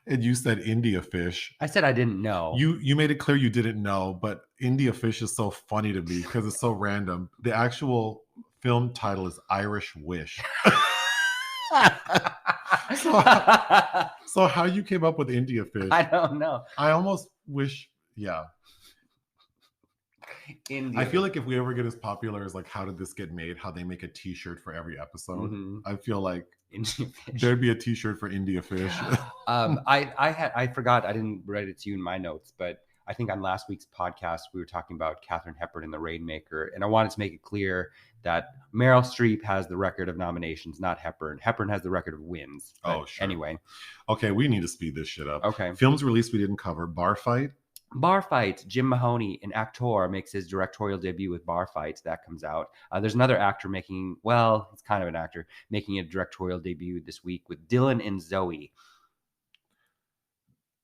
And you said India Fish. I said I didn't know. You made it clear you didn't know, but India Fish is so funny to me because it's so random. The actual film title is Irish Wish. So how you came up with India Fish? I don't know. I almost wish, yeah. India. I feel like if we ever get as popular as like How Did This Get Made, how they make a t-shirt for every episode, I feel like there'd be a t-shirt for India Fish. I forgot, I didn't write it to you in my notes, but I think on last week's podcast we were talking about Katharine Hepburn and The Rainmaker, and I wanted to make it clear that Meryl Streep has the record of nominations, not Hepburn. Hepburn has the record of wins. Oh, sure. Anyway. Okay, we need to speed this shit up. Okay. Films released we didn't cover. Bar Fight. Bar Fight. Jim Mahoney, an actor, makes his directorial debut with Bar Fight. That comes out. There's another actor making, well, it's kind of an actor, making a directorial debut this week with Dylan and Zoe.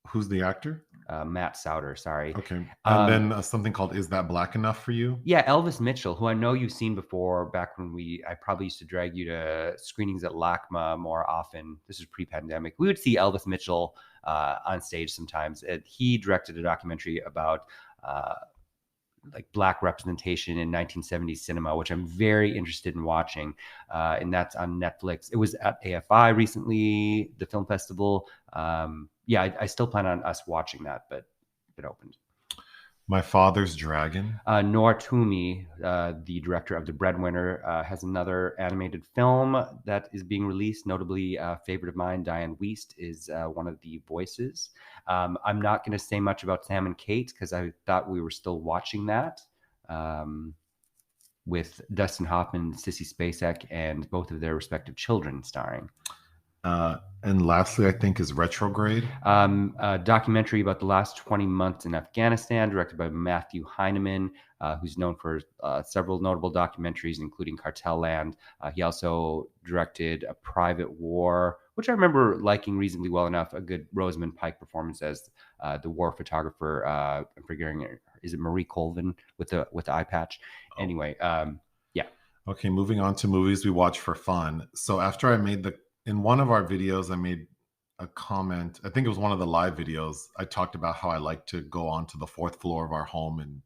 Who's the actor? Matt Souter, sorry. Okay. And then something called Is That Black Enough for You? Yeah, Elvis Mitchell, who I know you've seen before back when I probably used to drag you to screenings at LACMA more often. This is pre-pandemic. We would see Elvis Mitchell on stage sometimes. He directed a documentary about like Black representation in 1970s cinema, which I'm very interested in watching. And that's on Netflix. It was at AFI recently, the film festival. Yeah, I still plan on us watching that, but it opened. My Father's Dragon. Noah Toomey, the director of The Breadwinner, has another animated film that is being released. Notably, a favorite of mine, Diane Wiest, is one of the voices. I'm not going to say much about Sam and Kate because I thought we were still watching that with Dustin Hoffman, Sissy Spacek, and both of their respective children starring. And lastly, I think is Retrograde. A documentary about the last 20 months in Afghanistan, directed by Matthew Heineman, who's known for several notable documentaries, including Cartel Land. He also directed A Private War, which I remember liking reasonably well enough. A good Rosamund Pike performance as the war photographer. I'm forgetting, is it Marie Colvin with the eye patch? Oh. Anyway, yeah. Okay, moving on to movies we watch for fun. So after I made in one of our videos, I made a comment. I think it was one of the live videos. I talked about how I like to go onto the fourth floor of our home and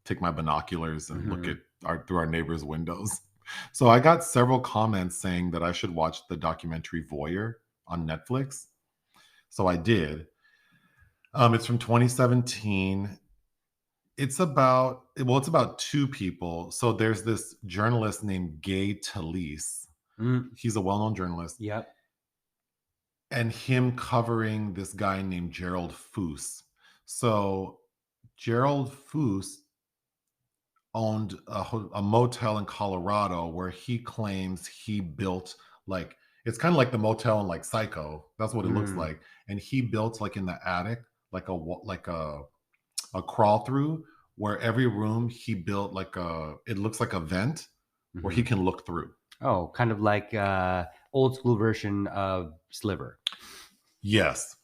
take my binoculars and look at through our neighbors' windows. So I got several comments saying that I should watch the documentary Voyeur on Netflix. So I did. It's from 2017. It's about two people. So there's this journalist named Gay Talese. He's a well-known journalist. Yep. And him covering this guy named Gerald Foos. So Gerald Foos owned a motel in Colorado where he claims he built, like, it's kind of like the motel in like Psycho. That's what it looks like. And he built like in the attic, like a crawl through where every room he built it looks like a vent where he can look through. Oh, kind of like old school version of Sliver. Yes.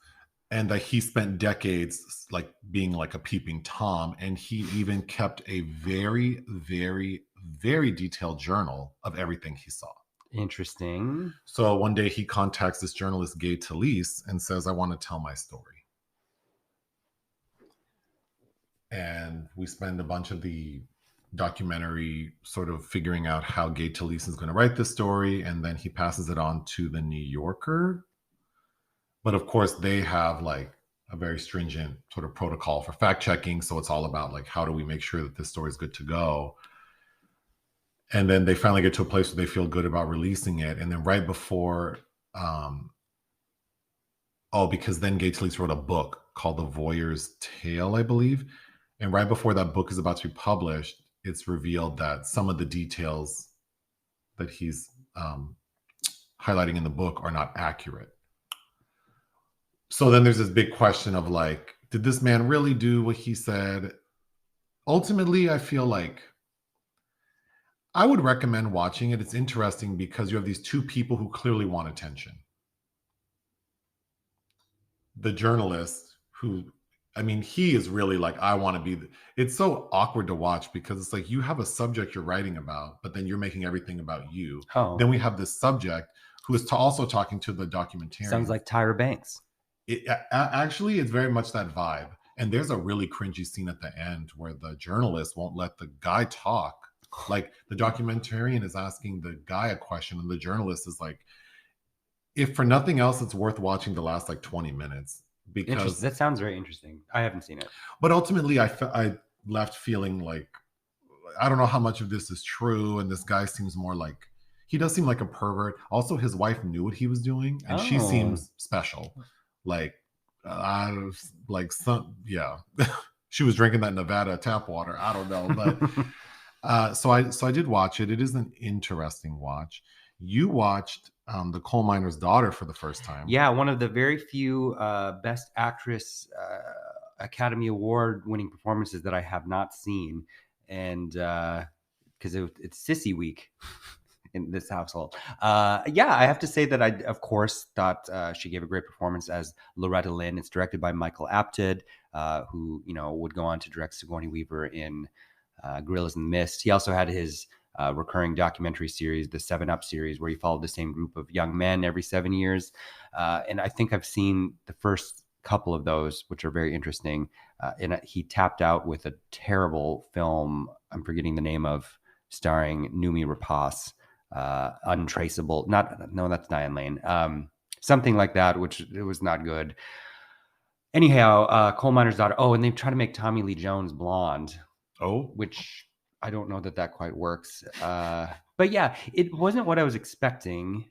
And that he spent decades like being like a peeping Tom. And he even kept a very, very, very detailed journal of everything he saw. Interesting. So one day he contacts this journalist, Gay Talese, and says, I want to tell my story. And we spend a bunch of the documentary sort of figuring out how Gay Talese is going to write this story, and then he passes it on to the New Yorker. But of course they have like a very stringent sort of protocol for fact checking, so it's all about like how do we make sure that this story is good to go. And then they finally get to a place where they feel good about releasing it. And then right before, because then Gates Lees wrote a book called The Voyeur's Tale, I believe. And right before that book is about to be published, it's revealed that some of the details that he's highlighting in the book are not accurate. So then there's this big question of like, did this man really do what he said? Ultimately, I feel like I would recommend watching it. It's interesting because you have these two people who clearly want attention. The journalist who, he is really like, I want to be. It's so awkward to watch because it's like you have a subject you're writing about, but then you're making everything about you. Oh. Then we have this subject who is also talking to the documentarian. Sounds like Tyra Banks. Actually, it's very much that vibe. And there's a really cringy scene at the end where the journalist won't let the guy talk. Like the documentarian is asking the guy a question and the journalist is like, if for nothing else, it's worth watching the last like 20 minutes because that sounds very interesting. I haven't seen it. But ultimately I left feeling like, I don't know how much of this is true. And this guy seems more like, he does seem like a pervert. Also, his wife knew what he was doing and she seems special. Like, she was drinking that Nevada tap water. I don't know, but so I did watch it. It is an interesting watch. You watched The Coal Miner's Daughter for the first time. Yeah, one of the very few Best Actress Academy Award winning performances that I have not seen, and because it's Sissy Week in this household. I have to say that I, of course, thought she gave a great performance as Loretta Lynn. It's directed by Michael Apted, who would go on to direct Sigourney Weaver in Gorillas in the Mist. He also had his recurring documentary series, the 7-Up series, where he followed the same group of young men every 7 years. And I think I've seen the first couple of those, which are very interesting. And he tapped out with a terrible film, I'm forgetting the name of, starring Noomi Rapace. Untraceable. That's Diane Lane. Something like that, which it was not good. Anyhow, Coal Miner's Daughter. Oh, and they try to make Tommy Lee Jones blonde. Oh, which I don't know that quite works. But yeah, it wasn't what I was expecting.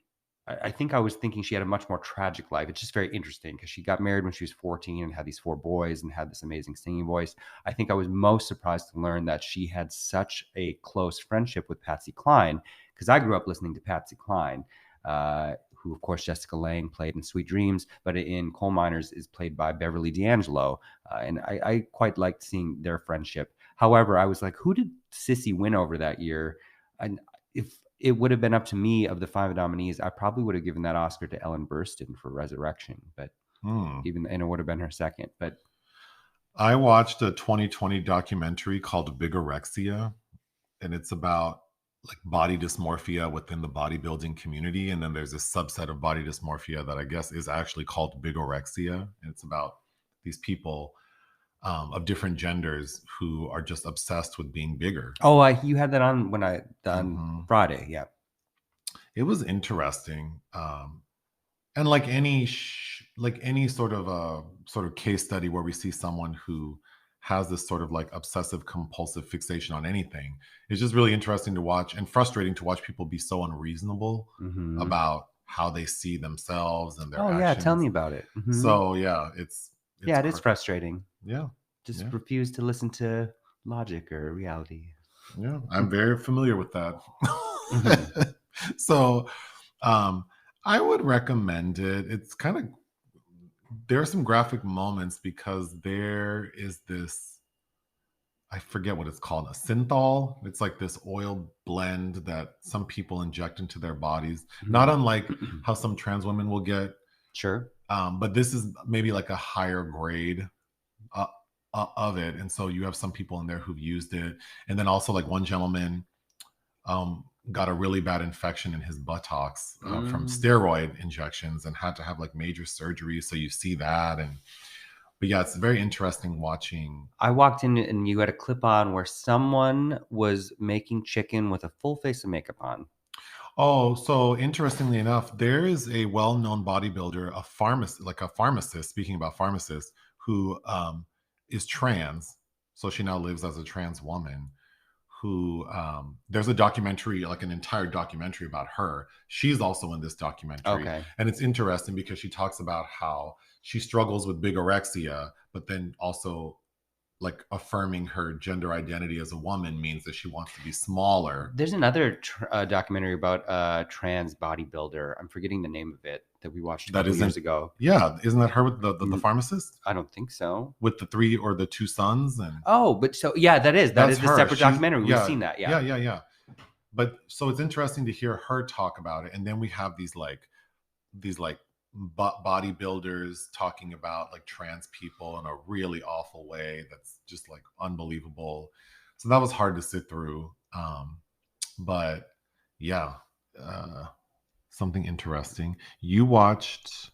I think I was thinking she had a much more tragic life. It's just very interesting because she got married when she was 14 and had these 4 boys and had this amazing singing voice. I think I was most surprised to learn that she had such a close friendship with Patsy Cline, because I grew up listening to Patsy Cline, who, of course, Jessica Lange played in Sweet Dreams, but in Coal Miners is played by Beverly D'Angelo. And I quite liked seeing their friendship. However, I was like, who did Sissy win over that year? And if it would have been up to me, of the 5 nominees, I probably would have given that Oscar to Ellen Burstyn for Resurrection, but and it would have been her second. But I watched a 2020 documentary called Bigorexia, and it's about like body dysmorphia within the bodybuilding community. And then there's this subset of body dysmorphia that I guess is actually called bigorexia. And it's about these people of different genders who are just obsessed with being bigger. Oh, you had that on when I done Friday. Yeah. It was interesting. And like any sort of case study where we see someone who has this sort of like obsessive compulsive fixation on anything, it's just really interesting to watch and frustrating to watch people be so unreasonable about how they see themselves and their actions. Yeah, tell me about it. So yeah, it is frustrating. Yeah. Just refuse to listen to logic or reality. Yeah, I'm very familiar with that. So I would recommend it. It's kind of, there are some graphic moments because there is this, I forget what it's called, a synthol. It's like this oil blend that some people inject into their bodies, not unlike how some trans women will get. Sure. But this is maybe like a higher grade of it. And so you have some people in there who've used it. And then also like one gentleman got a really bad infection in his buttocks from steroid injections and had to have like major surgery. So you see that. But yeah, it's very interesting watching. I walked in and you had a clip on where someone was making chicken with a full face of makeup on. Oh, so interestingly enough, there is a well-known bodybuilder, a pharmacist, speaking about pharmacists, who is trans. So she now lives as a trans woman who there's a documentary, like an entire documentary about her. She's also in this documentary. Okay. And it's interesting because she talks about how she struggles with bigorexia, but then also like affirming her gender identity as a woman means that she wants to be smaller. There's another documentary about a trans bodybuilder. I'm forgetting the name of it that we watched a couple years ago. Yeah, isn't that her with the pharmacist? I don't think so. With the 3 or the 2 sons and but so yeah, that is the separate documentary. We've seen that. Yeah. But so it's interesting to hear her talk about it, and then we have these bodybuilders talking about like trans people in a really awful way that's just like unbelievable. So that was hard to sit through. But yeah, something interesting. You watched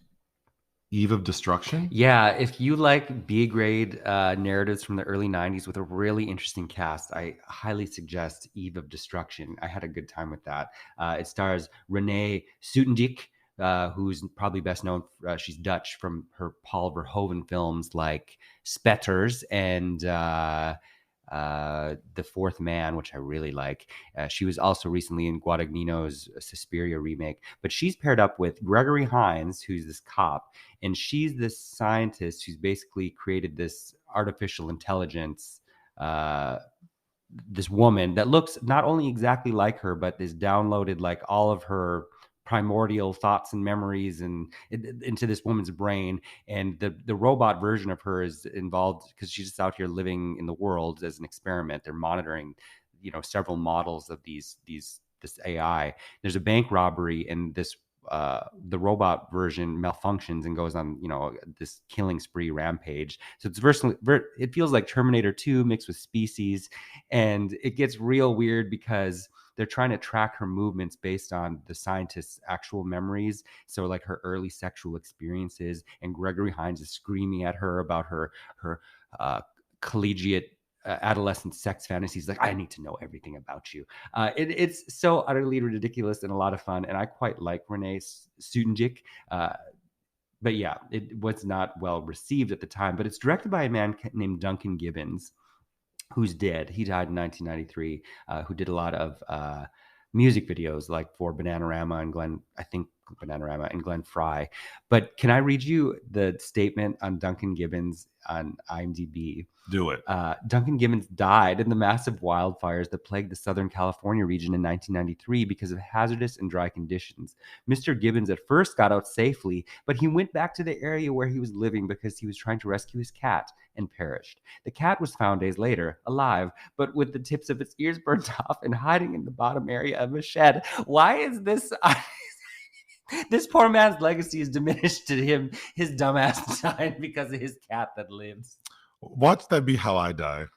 Eve of Destruction? Yeah, if you like B grade narratives from the early 90s with a really interesting cast, I highly suggest Eve of Destruction. I had a good time with that. It stars Renee Soetendijk, who's probably best known, she's Dutch, from her Paul Verhoeven films like Spetters and The Fourth Man, which I really like. She was also recently in Guadagnino's Suspiria remake, but she's paired up with Gregory Hines, who's this cop, and she's this scientist who's basically created this artificial intelligence, this woman that looks not only exactly like her, but is downloaded like all of her primordial thoughts and memories and into this woman's brain. And the robot version of her is involved because she's just out here living in the world as an experiment. They're monitoring, several models of this AI. There's a bank robbery, and the robot version malfunctions and goes on, this killing spree rampage. So it feels like Terminator 2 mixed with Species, and it gets real weird because they're trying to track her movements based on the scientist's actual memories. So like her early sexual experiences, and Gregory Hines is screaming at her about her collegiate adolescent sex fantasies. Like, I need to know everything about you. It's so utterly ridiculous and a lot of fun. And I quite like Renee Soetendijk. But yeah, it was not well received at the time. But it's directed by a man named Duncan Gibbons, who's dead. He died in 1993, who did a lot of music videos like for Bananarama and Glenn Fry. But can I read you the statement on Duncan Gibbons on IMDb? Do it. Duncan Gibbons died in the massive wildfires that plagued the Southern California region in 1993 because of hazardous and dry conditions. Mr. Gibbons at first got out safely, but he went back to the area where he was living because he was trying to rescue his cat and perished. The cat was found days later, alive, but with the tips of its ears burnt off and hiding in the bottom area of a shed. Why is this... This poor man's legacy is diminished to him. His dumbass died because of his cat that lives. Watch that be how I die.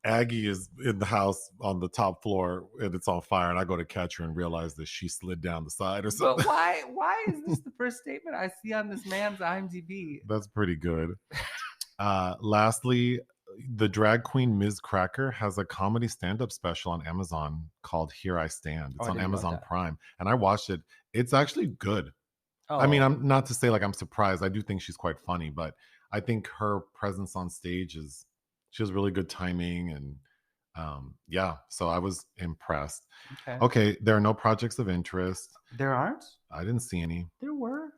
Aggie is in the house on the top floor and it's on fire, and I go to catch her and realize that she slid down the side or something. But why is this the first statement I see on this man's IMDb? That's pretty good. Lastly, the drag queen Ms. Cracker has a comedy stand-up special on Amazon called Here I Stand. It's on Amazon Prime, and I watched it. It's actually good. I mean, I'm not to say like I'm surprised. I do think she's quite funny, but I think her presence on stage she has really good timing, and so I was impressed. Okay, there are no projects of interest. There aren't? I didn't see any. There were.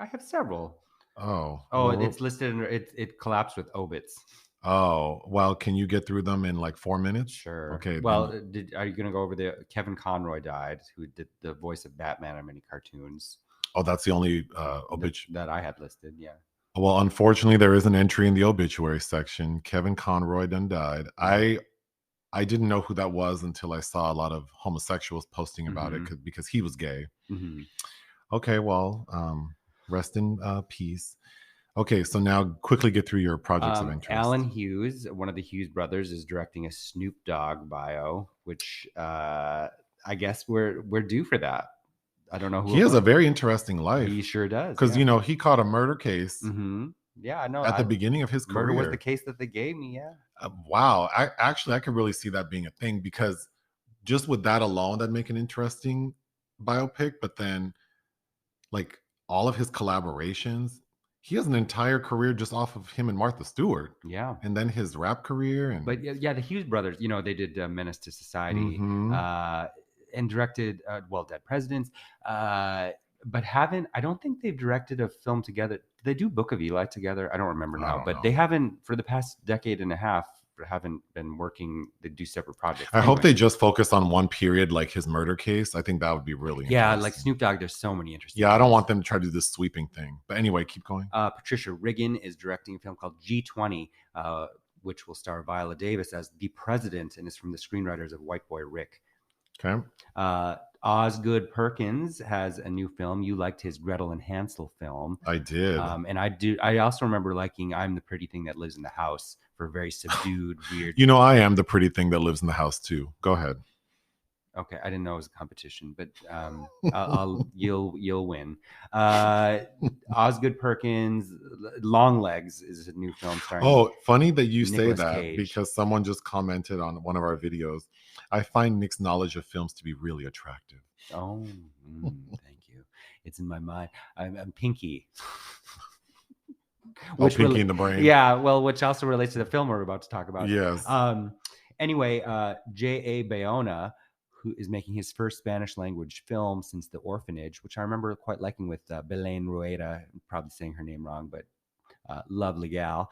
I have several. Oh, it's listed and it collapsed with obits. Oh, well, can you get through them in like 4 minutes? Sure. Okay. Well, are you going to go over Kevin Conroy died, who did the voice of Batman on many cartoons? Oh, that's the only obituary that I had listed. Yeah. Well, unfortunately, there is an entry in the obituary section. Kevin Conroy done died. I didn't know who that was until I saw a lot of homosexuals posting about it because he was gay. Mm-hmm. Okay, well, rest in peace. Okay, so now quickly get through your projects of interest. Alan Hughes, one of the Hughes brothers, is directing a Snoop Dogg bio, which I guess we're due for that. I don't know who. He has a very interesting life. He sure does. Because, he caught a murder case. Mm-hmm. Yeah, I know. At the beginning of his career. Murder was the case that they gave me, yeah. Wow. I could really see that being a thing, because just with that alone, that'd make an interesting biopic. But then, like, all of his collaborations, he has an entire career just off of him and Martha Stewart. Yeah. And then his rap career. And But yeah, the Hughes brothers, they did Menace to Society, Mhm. and directed Dead Presidents, but I don't think they've directed a film together. Did they do Book of Eli together? I don't remember I now, don't but know. they haven't, for the past decade and a half, haven't been working. They do separate projects. I hope they just focus on one period, like his murder case. I think that would be really Yeah, interesting. like Snoop Dogg, there's so many interesting Yeah, I don't things. want them to try to do this sweeping thing. But anyway, keep going. Patricia Riggin is directing a film called G20, which will star Viola Davis as the president, and is from the screenwriters of White Boy Rick. Okay. Osgood Perkins has a new film. You liked his Gretel and Hansel film. I did. And I also remember liking I'm the Pretty Thing That Lives in the House for very subdued, weird. I am the pretty thing that lives in the house too. Go ahead. Okay, I didn't know it was a competition, but you'll win. Osgood Perkins, Long Legs is a new film starring. Oh, funny that you say Nicolas that Cage. because someone just commented on one of our videos. I find Nick's knowledge of films to be really attractive. Oh, thank you. It's in my mind. I'm Pinky. Pinky in the Brain. Yeah, well, which also relates to the film we're about to talk about. Yes. Anyway, J.A. Bayona, who is making his first Spanish language film since The Orphanage, which I remember quite liking with Belén Rueda. I'm probably saying her name wrong, but lovely gal.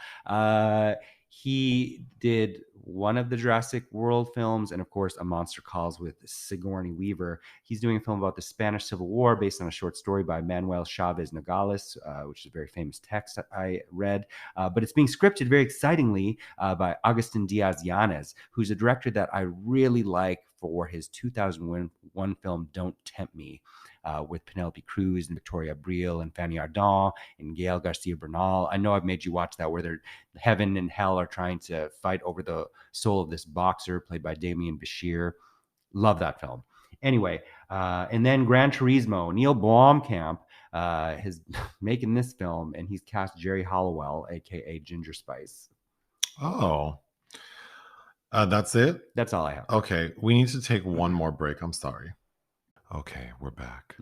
He did one of the Jurassic World films, and of course, A Monster Calls with Sigourney Weaver. He's doing a film about the Spanish Civil War based on a short story by Manuel Chavez Nogales, which is a very famous text I read. But it's being scripted very excitingly by Agustin Diaz Yanez, who's a director that I really like for his 2001 film Don't Tempt Me, with Penelope Cruz and Victoria Abril and Fanny Ardant and Gael Garcia Bernal. I know I've made you watch that, where heaven and hell are trying to fight over the soul of this boxer played by Damien Bashir. Love that film. Anyway, and then Gran Turismo, Neil Blomkamp is making this film, and he's cast Jerry Halliwell, aka Ginger Spice. Oh. That's it? That's all I have. Okay, we need to take one more break. I'm sorry. Okay, we're back.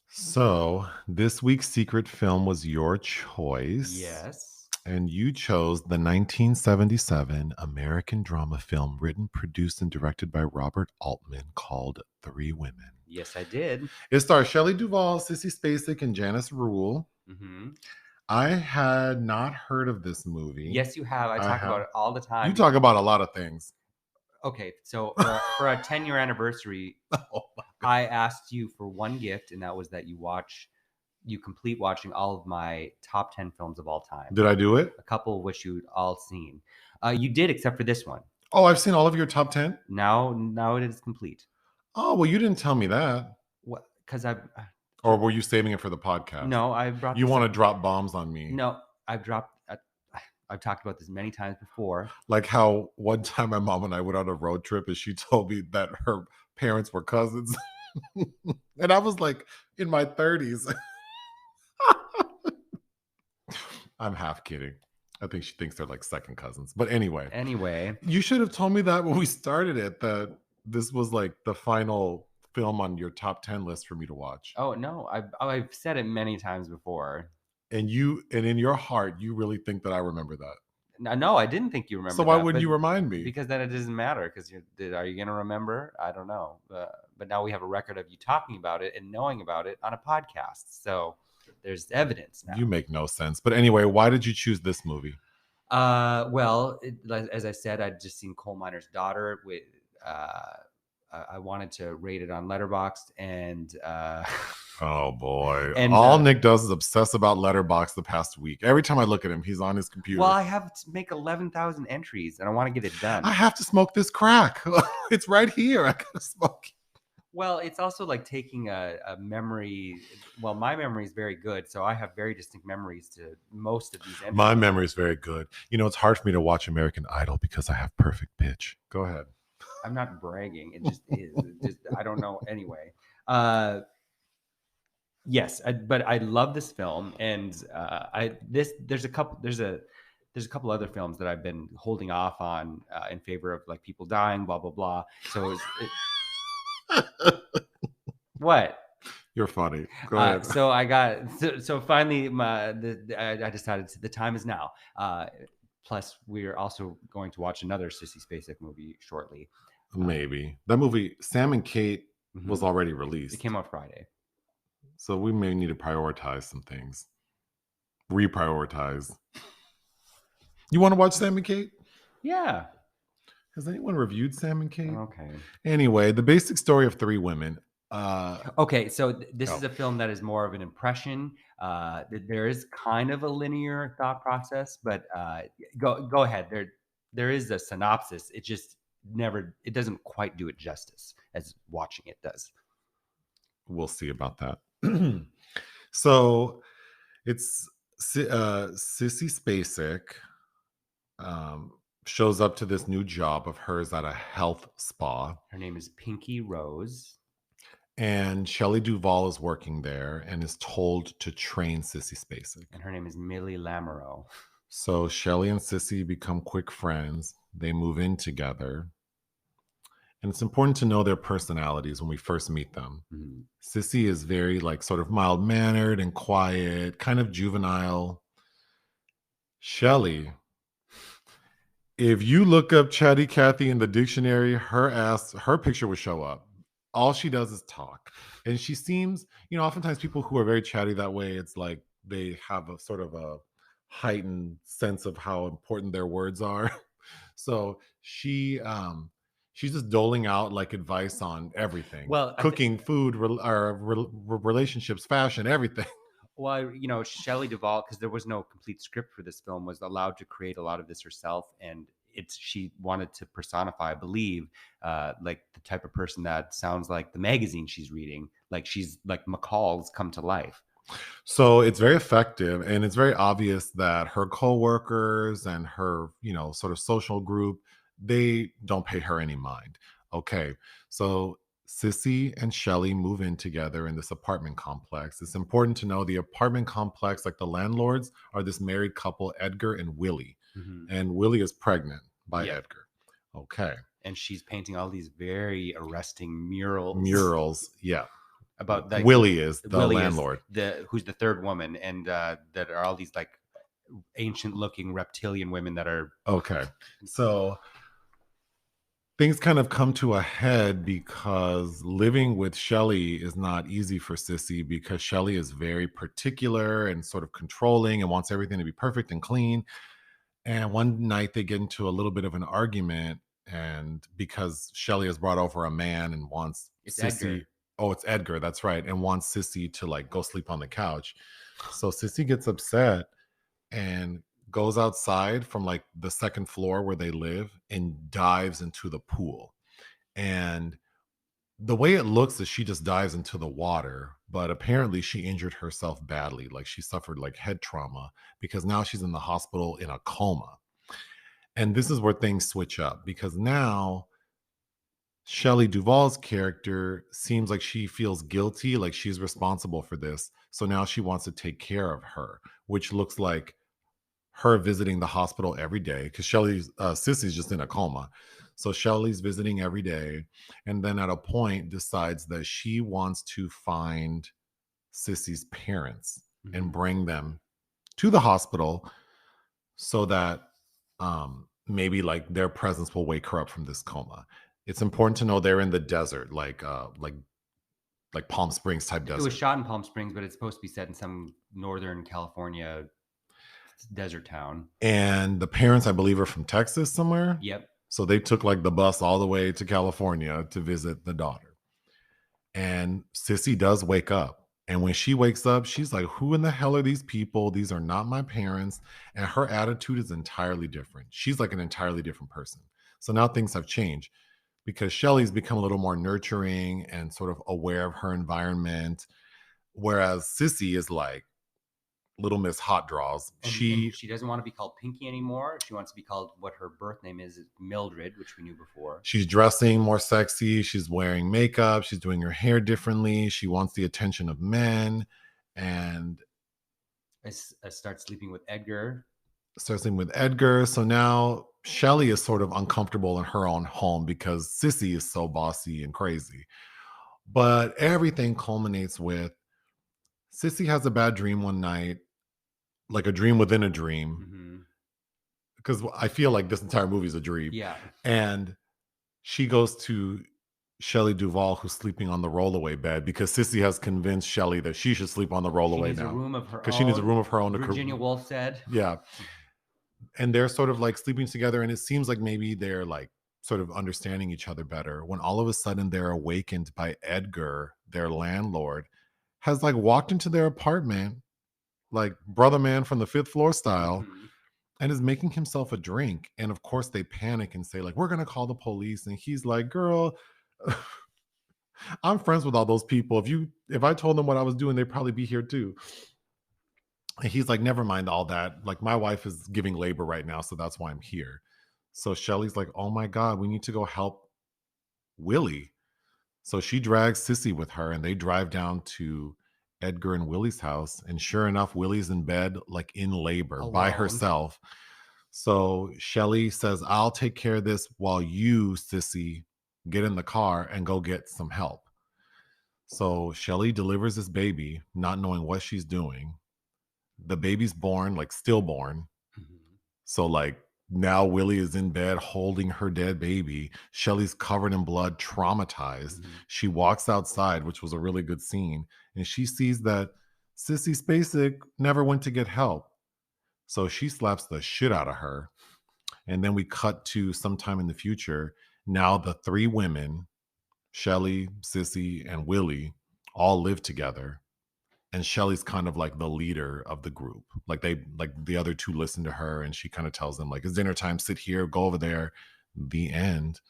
So this week's secret film was your choice. Yes. And you chose the 1977 American drama film written, produced, and directed by Robert Altman called Three Women. Yes, I did. It stars Shelley Duvall, Sissy Spacek, and Janice Rule. Mm-hmm. I had not heard of this movie. Yes, you have. I talk about it all the time. You talk about a lot of things. Okay, so for a 10-year anniversary, I asked you for one gift, and that was that you complete watching all of my top 10 films of all time. Did I do it? A couple of which you'd all seen. You did, except for this one. Oh, I've seen all of your top 10? Now it is complete. Oh, well, you didn't tell me that. What? Because Or were you saving it for the podcast? No, I brought. You want to drop bombs on me? No, I've talked about this many times before. Like how one time my mom and I went on a road trip and she told me that her parents were cousins. And I was like in my 30s. I'm half kidding. I think she thinks they're like second cousins. But anyway. You should have told me that when we started it, that this was like the final film on your top 10 list for me to watch. Oh, no. I've said it many times before. And in your heart, you really think that I remember that? No, I didn't think you remember. So why wouldn't you remind me? Because then it doesn't matter. Because are you going to remember? I don't know. But now we have a record of you talking about it and knowing about it on a podcast. So there's evidence now. You make no sense. But anyway, why did you choose this movie? Well, as I said, I'd just seen Coal Miner's Daughter. I wanted to rate it on Letterboxd, and oh boy! And all Nick does is obsess about Letterboxd the past week. Every time I look at him, he's on his computer. Well, I have to make 11,000 entries, and I want to get it done. I have to smoke this crack. It's right here. I gotta smoke. Well, it's also like taking a memory. Well, my memory is very good, so I have very distinct memories to most of these entries. My memory is very good. It's hard for me to watch American Idol because I have perfect pitch. Go ahead. I'm not bragging. It just is. I don't know. Anyway, yes, but I love this film, and there's a couple other films that I've been holding off on in favor of like people dying, blah blah blah. So what? You're funny. Go ahead. So I got so finally I decided the time is now. Plus, we're also going to watch another Sissy Spacek movie shortly. Maybe that movie Sam and Kate was Mhm. already It released, came out Friday. so we may need to prioritize some things. Reprioritize. You want to watch Sam and Kate? Yeah. Has anyone reviewed Sam and Kate? Okay. Anyway, the basic story of three women. Okay, so this is Oh. a film that is more of an impression. There is kind of a linear thought process, but go ahead. There is a synopsis. It just it doesn't quite do it justice as watching it does. We'll see about that. So it's Sissy Spacek shows up to this new job of hers at a health spa. Her name is Pinky Rose. And Shelley Duvall is working there and is told to train Sissy Spacek. And her name is Millie Lamoureux. So Shelley and Sissy become quick friends. They move in together. And it's important to know their personalities when we first meet them. Mm-hmm. Sissy is very sort of mild-mannered and quiet, kind of juvenile. Shelley, if you look up Chatty Cathy in the dictionary, her picture will show up. All she does is talk. And she seems, oftentimes people who are very chatty that way, it's like they have a sort of a heightened sense of how important their words are. So she's just doling out advice on everything. Well, cooking, food, relationships, fashion, everything. Well, Shelley Duvall, because there was no complete script for this film, was allowed to create a lot of this herself, and she wanted to personify, I believe, the type of person that sounds like the magazine she's reading, she's like McCall's come to life. So it's very effective, and it's very obvious that her coworkers and her, sort of social group, they don't pay her any mind. Okay, so Sissy and Shelley move in together in this apartment complex. It's important to know the apartment complex, the landlords, are this married couple, Edgar and Willie. Mm-hmm. And Willie is pregnant by Edgar. Okay. And she's painting all these very arresting murals. Murals, yeah. About Willie is the landlord. Who's the third woman, and that are all these ancient looking reptilian women that are okay. So things kind of come to a head because living with Shelley is not easy for Sissy, because Shelley is very particular and sort of controlling and wants everything to be perfect and clean. And one night they get into a little bit of an argument, and because Shelley has brought over a man and wants Sissy. Edgar. Oh, it's Edgar. That's right. And wants Sissy to go sleep on the couch. So Sissy gets upset and goes outside from the second floor where they live and dives into the pool. And the way it looks is she just dives into the water, but apparently she injured herself badly. She suffered head trauma, because now she's in the hospital in a coma. And this is where things switch up, because now Shelley Duvall's character seems like she feels guilty, like she's responsible for this. So now she wants to take care of her, which looks like her visiting the hospital every day, because Sissy's just in a coma. So Shelley's visiting every day, and then at a point decides that she wants to find Sissy's parents and bring them to the hospital so that maybe their presence will wake her up from this coma. It's important to know they're in the desert, like Palm Springs type desert. It was shot in Palm Springs, but it's supposed to be set in some Northern California desert town. And the parents, I believe, are from Texas somewhere. Yep. So they took the bus all the way to California to visit the daughter. And Sissy does wake up. And when she wakes up, she's like, who in the hell are these people? These are not my parents. And her attitude is entirely different. She's an entirely different person. So now things have changed, because Shelley's become a little more nurturing and sort of aware of her environment, whereas Sissy is Little Miss Hot Draws. And she doesn't want to be called Pinky anymore. She wants to be called what her birth name is Mildred, which we knew before. She's dressing more sexy. She's wearing makeup. She's doing her hair differently. She wants the attention of men, and starts sleeping with Edgar. So now Shelley is sort of uncomfortable in her own home because Sissy is so bossy and crazy. But everything culminates with Sissy has a bad dream one night, like a dream within a dream, Mm-hmm. because I feel like this entire movie is a dream. Yeah. And she goes to Shelley Duvall, who's sleeping on the rollaway bed, because Sissy has convinced Shelley that she should sleep on the She rollaway needs a now. room of her Because own. she needs a room of her own. Virginia Woolf said. Yeah. And they're sort of like sleeping together, and it seems like maybe they're like sort of understanding each other better, when all of a sudden they're awakened by Edgar, their landlord, has like walked into their apartment, like brother man from the fifth floor style, Mm-hmm. and is making himself a drink. And of course they panic and say like, we're gonna call the police. And he's like, girl, I'm friends with all those people. If I told them what I was doing, they'd probably be here too. And he's like, never mind all that. Like, my wife is giving labor right now, so that's why I'm here. So Shelly's like, oh my God, we need to go help Willie. So she drags Sissy with her, and they drive down to Edgar and Willie's house. And sure enough, Willie's in bed, like in labor by Alone. herself. So Shelly says, I'll take care of this while you, Sissy, get in the car and go get some help. So Shelly delivers this baby, not knowing what she's doing. The baby's born, like stillborn. Mm-hmm. So like now Willie is in bed holding her dead baby. Shelly's covered in blood, traumatized. Mm-hmm. She walks outside, which was a really good scene, and she sees that Sissy Spacek never went to get help. So she slaps the shit out of her. And then we cut to sometime in the future. Now the three women, Shelly, Sissy, and Willie, all live together. And Shelly's kind of like the leader of the group. Like the other two listen to her, and she kind of tells them like, it's dinner time, sit here, go over there. The end.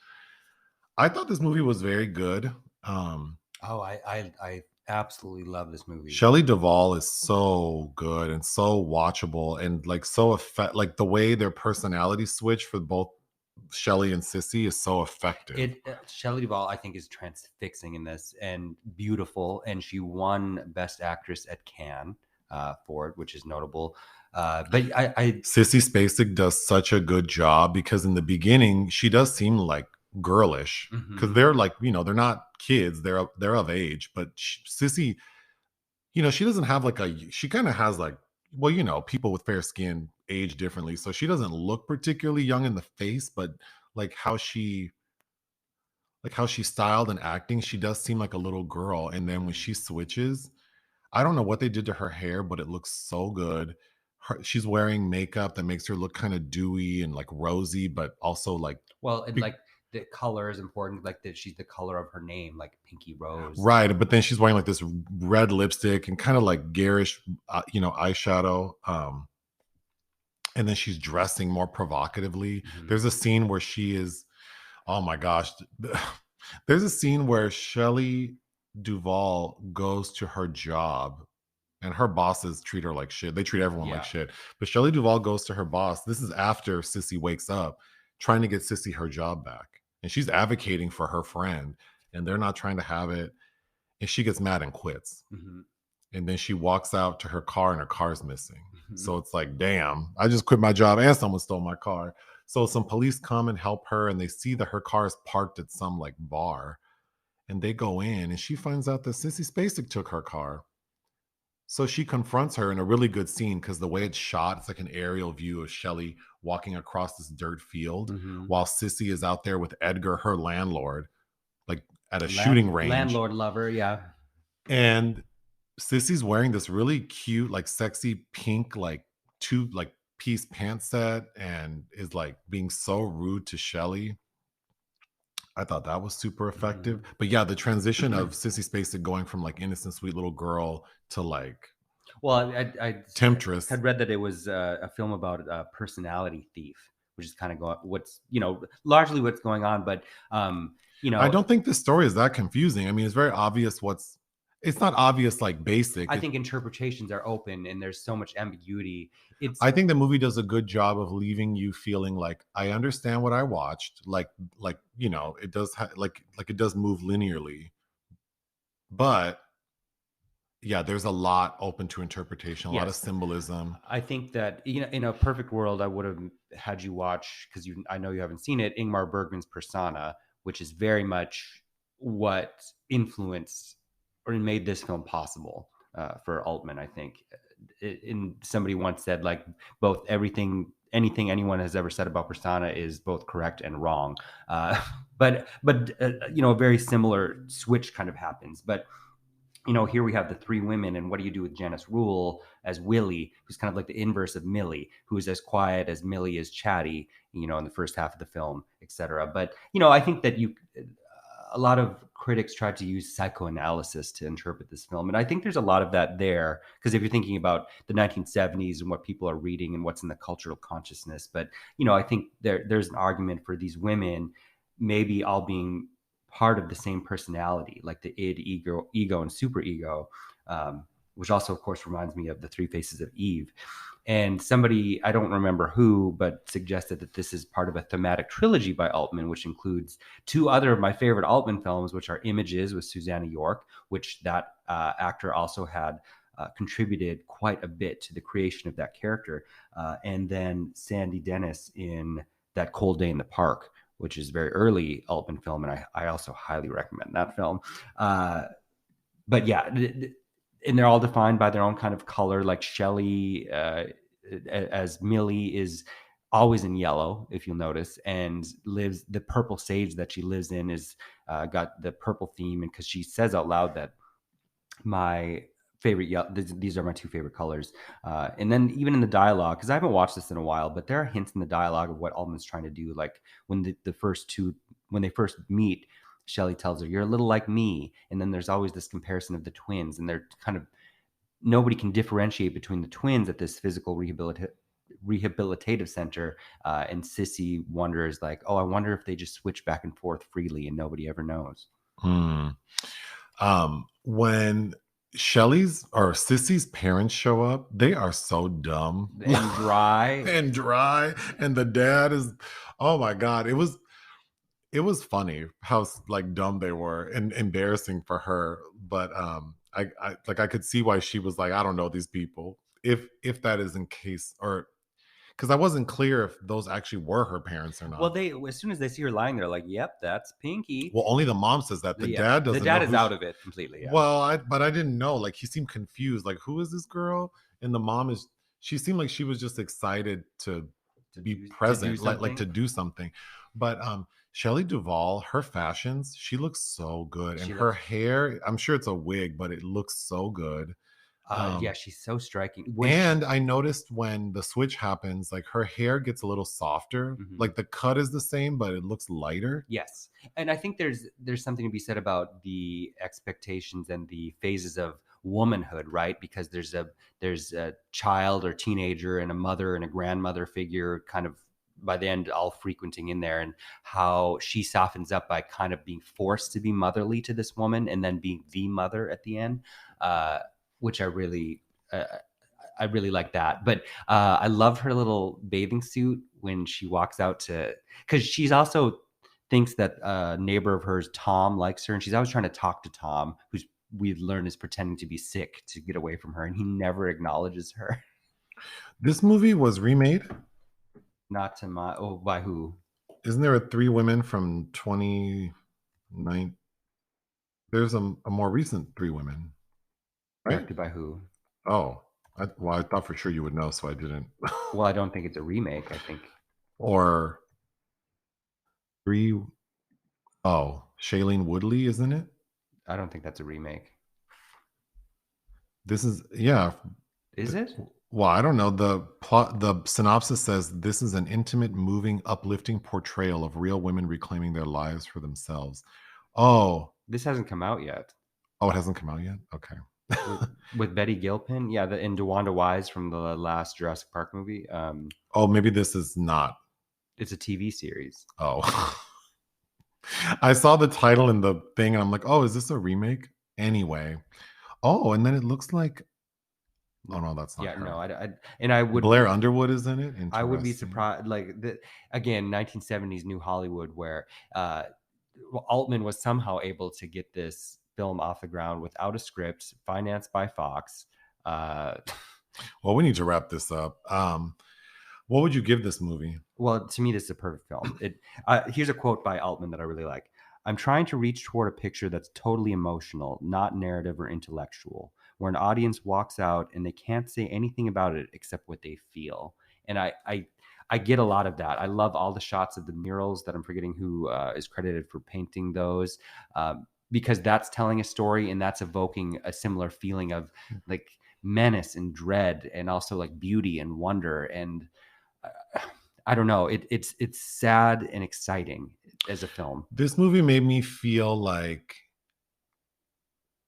I thought this movie was very good. I absolutely love this movie. Shelley Duvall is so good and so watchable, and like like the way their personalities switch for both Shelley and Sissy is so effective. Shelley Duvall, I think, is transfixing in this and beautiful, and she won Best Actress at Cannes for it, which is notable. But Sissy Spacek does such a good job, because in the beginning she does seem like girlish, because they're like, they're not kids, they're of age, but Sissy, she doesn't have like she kind of has like, well, people with fair skin age differently, so she doesn't look particularly young in the face, but like how she's styled and acting, she does seem like a little girl. And then when she switches, I don't know what they did to her hair, but it looks so good. She's wearing makeup that makes her look kind of dewy and like rosy, but also like, well, and like the color is important, like that she's the color of her name, like pinky rose, right? But then she's wearing like this red lipstick and kind of like garish, eyeshadow. And then she's dressing more provocatively. There's a scene where she is, oh my gosh, there's a scene where Shelley Duvall goes to her job, and her bosses treat her like shit. They treat everyone like shit. But Shelley Duvall goes to her boss. This is after Sissy wakes up, trying to get Sissy her job back. And she's advocating for her friend, and they're not trying to have it. And she gets mad and quits. And then she walks out to her car, and her car's missing. So it's like, damn, I just quit my job and someone stole my car. So some police come and help her, and they see that her car is parked at some like bar. And they go in, and she finds out that Sissy Spacek took her car. So she confronts her in a really good scene, because the way it's shot, it's like an aerial view of Shelley walking across this dirt field, while Sissy is out there with Edgar, her landlord, like at a shooting range. Landlord lover, yeah. And Sissy's wearing this really cute, like sexy pink, like two like piece pants set, and is like being so rude to Shelley. I thought that was super effective. But yeah, the transition of Sissy Spacek going from like innocent, sweet little girl to like, well, I temptress. Had read that it was a film about a personality thief, which is kind of largely what's going on. But I don't think this story is that confusing. I mean, it's very obvious it's not obvious like basic. I think interpretations are open, and there's so much ambiguity. I think the movie does a good job of leaving you feeling like, I understand what I watched. Like it does like it does move linearly, but yeah, there's a lot open to interpretation, a lot of symbolism. I think that in a perfect world, I would have had you watch, because I know you haven't seen it, Ingmar Bergman's Persona, which is very much what influenced or made this film possible for Altman. I think, and somebody once said, like, both anything anyone has ever said about Persona is both correct and wrong. But a very similar switch kind of happens. But here we have the three women, and what do you do with Janice Rule as Willie, who's kind of like the inverse of Millie, who is as quiet as Millie is chatty, in the first half of the film, etc. But I think that a lot of critics tried to use psychoanalysis to interpret this film, and I think there's a lot of that there, because if you're thinking about the 1970s and what people are reading and what's in the cultural consciousness, but I think there's an argument for these women maybe all being part of the same personality, like the id, ego, and superego, which also, of course, reminds me of the Three Faces of Eve. And somebody, I don't remember who, but suggested that this is part of a thematic trilogy by Altman, which includes two other of my favorite Altman films, which are Images with Susanna York, which that actor also had contributed quite a bit to the creation of that character, and then Sandy Dennis in That Cold Day in the Park, which is a very early Altman film, and I also highly recommend that film. But yeah, and they're all defined by their own kind of color. Like Shelley, as Millie, is always in yellow, if you'll notice, and the purple sage that she lives in is got the purple theme, and because she says out loud that my favorite these are my two favorite colors, and then even in the dialogue, because I haven't watched this in a while, but there are hints in the dialogue of what Altman's trying to do. Like when they first meet, Shelley tells her, "You're a little like me," and then there's always this comparison of the twins, and they're kind of, nobody can differentiate between the twins at this physical rehabilitative center, and Sissy wonders, like, oh, I wonder if they just switch back and forth freely and nobody ever knows. When Shelley's or Sissy's parents show up, they are so dumb and dry. And the dad is, oh my God, it was funny how like dumb they were and embarrassing for her. But I could see why she was like, I don't know these people. If that is in case, or because I wasn't clear if those actually were her parents or not. Well, as soon as they see her lying, they're like, "Yep, that's Pinky." Well, only the mom says that. The dad doesn't. The dad is out of it completely. Yeah. Well, but I didn't know. Like, he seemed confused. Like, who is this girl? And the mom she seemed like she was just excited to be present, like to do something. But Shelley Duvall, her fashions, she looks so good, and her hair, I'm sure it's a wig, but it looks so good. Yeah, she's so striking. I noticed when the switch happens, like her hair gets a little softer. Mm-hmm. Like the cut is the same, but it looks lighter. Yes, and I think there's something to be said about the expectations and the phases of womanhood, right? Because there's a child or teenager and a mother and a grandmother figure, kind of by the end all frequenting in there, and how she softens up by kind of being forced to be motherly to this woman, and then being the mother at the end. Which I really like that. But I love her little bathing suit when she walks out because she's also thinks that a neighbor of hers, Tom, likes her, and she's always trying to talk to Tom, who's we've learned is pretending to be sick to get away from her, and he never acknowledges her. This movie was remade? Not to my... Oh, by who? Isn't there a Three Women from 2009? There's a more recent Three Women. Right? Directed by who? Oh, I thought for sure you would know, so I didn't. Well, I don't think it's a remake, I think. Or Shailene Woodley, isn't it? I don't think that's a remake. This is, yeah. Is it? Well, I don't know. The synopsis says this is an intimate, moving, uplifting portrayal of real women reclaiming their lives for themselves. Oh. This hasn't come out yet. Oh, it hasn't come out yet? Okay. with Betty Gilpin, yeah, and DeWanda Wise from the last Jurassic Park movie. Oh, maybe this is not. It's a TV series. Oh, I saw the title in the thing, and I'm like, oh, is this a remake? Anyway, oh, and then it looks like, oh no, that's not. Yeah, her. No, I would. Blair Underwood is in it. I would be surprised. Like again, 1970s New Hollywood, where Altman was somehow able to get this film off the ground without a script, financed by Fox. Well, we need to wrap this up. What would you give this movie? Well, to me, this is a perfect film. Here's a quote by Altman that I really like. I'm trying to reach toward a picture that's totally emotional, not narrative or intellectual, where an audience walks out and they can't say anything about it except what they feel. And I get a lot of that. I love all the shots of the murals that I'm forgetting who is credited for painting those, because that's telling a story and that's evoking a similar feeling of like menace and dread, and also like beauty and wonder. And I don't know, it's sad and exciting as a film. This movie made me feel like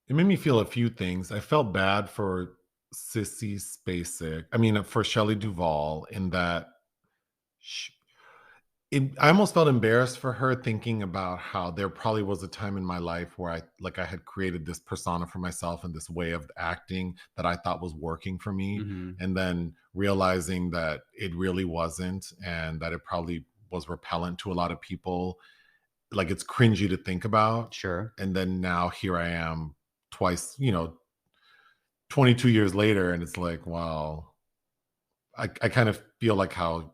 it made me feel a few things. I felt bad for Sissy Spacek. I mean, for Shelley Duvall, in that sh I almost felt embarrassed for her, thinking about how there probably was a time in my life where I had created this persona for myself and this way of acting that I thought was working for me, Mm-hmm. and then realizing that it really wasn't, and that it probably was repellent to a lot of people. Like, it's cringy to think about. Sure. And then now here I am twice, 22 years later, and it's like, wow, I kind of feel like how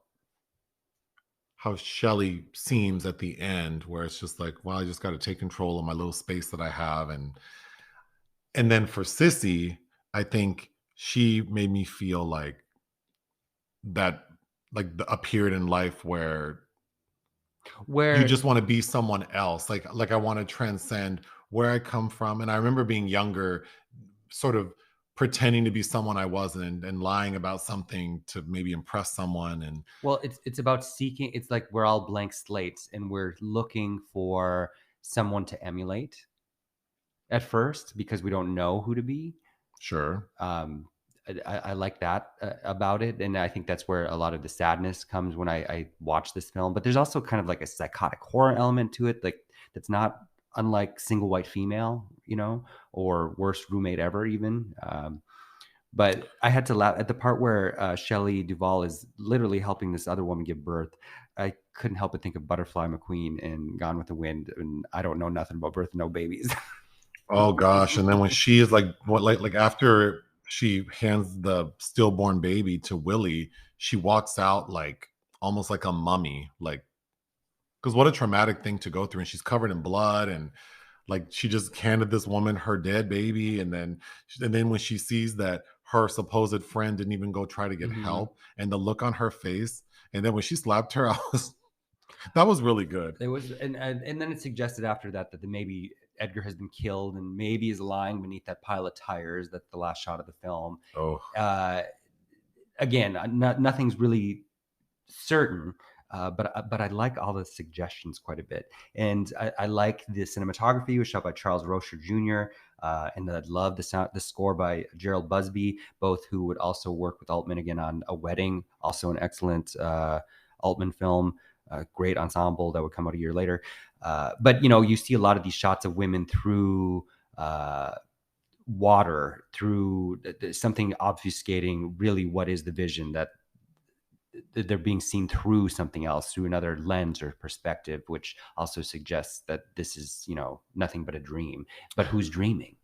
Shelley seems at the end, where it's just like, well, I just got to take control of my little space that I have. And then for Sissy, I think she made me feel like that, like a period in life where you just want to be someone else. Like I want to transcend where I come from. And I remember being younger, sort of pretending to be someone I wasn't, and lying about something to maybe impress someone. And Well, it's about seeking. It's like we're all blank slates and we're looking for someone to emulate at first because we don't know who to be. sure. I like that about it, and I think that's where a lot of the sadness comes when I watch this film. But there's also kind of like a psychotic horror element to it, like that's not unlike Single White Female, or Worst Roommate Ever, even. But I had to laugh at the part where Shelley Duvall is literally helping this other woman give birth. I couldn't help but think of Butterfly McQueen and Gone with the Wind, and I don't know nothing about birth, no babies. Oh gosh. And then when she is like, what, like after she hands the stillborn baby to Willie, she walks out like almost like a mummy, like, because what a traumatic thing to go through. And she's covered in blood, and like she just handed this woman her dead baby. And then when she sees that her supposed friend didn't even go try to get Mhm. help, and the look on her face, and then when she slapped her, that was really good. It was, and then it suggested after that maybe Edgar has been killed and maybe is lying beneath that pile of tires. That's the last shot of the film. Oh, Again, nothing's really certain, but I like all the suggestions quite a bit, and I like the cinematography. It was shot by Charles Rocher Jr. And I love the score by Gerald Busby, both who would also work with Altman again on A Wedding, also an excellent Altman film. Great ensemble that would come out a year later. But you see a lot of these shots of women through water, through something obfuscating really what is the vision, that they're being seen through something else, through another lens or perspective, which also suggests that this is nothing but a dream. But who's dreaming?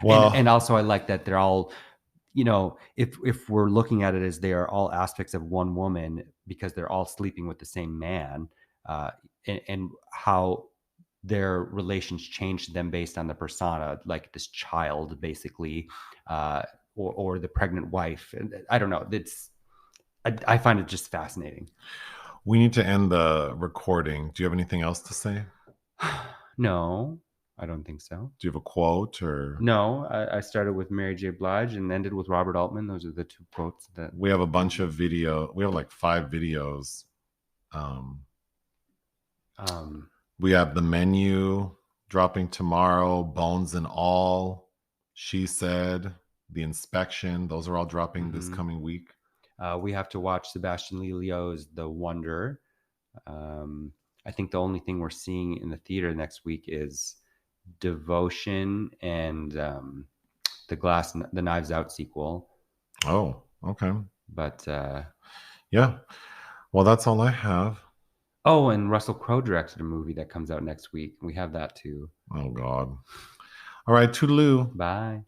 well, And also I like that they're all, if we're looking at it as they are all aspects of one woman because they're all sleeping with the same man, and how their relations change them based on the persona, like this child basically, or the pregnant wife. And I don't know, I find it just fascinating. we need to end the recording. Do you have anything else to say? No, I don't think so. Do you have a quote or? No, I started with Mary J. Blige and ended with Robert Altman. Those are the two quotes that We have a bunch of video. We have like 5 videos. We have The Menu dropping tomorrow, Bones and All, She Said, The Inspection. Those are all dropping this coming week. We have to watch Sebastian Lelio's The Wonder. I think the only thing we're seeing in the theater next week is Devotion and the Knives Out sequel. Oh, okay. But yeah. Well, that's all I have. Oh, and Russell Crowe directed a movie that comes out next week. We have that too. Oh, God. All right. Toodaloo. Bye.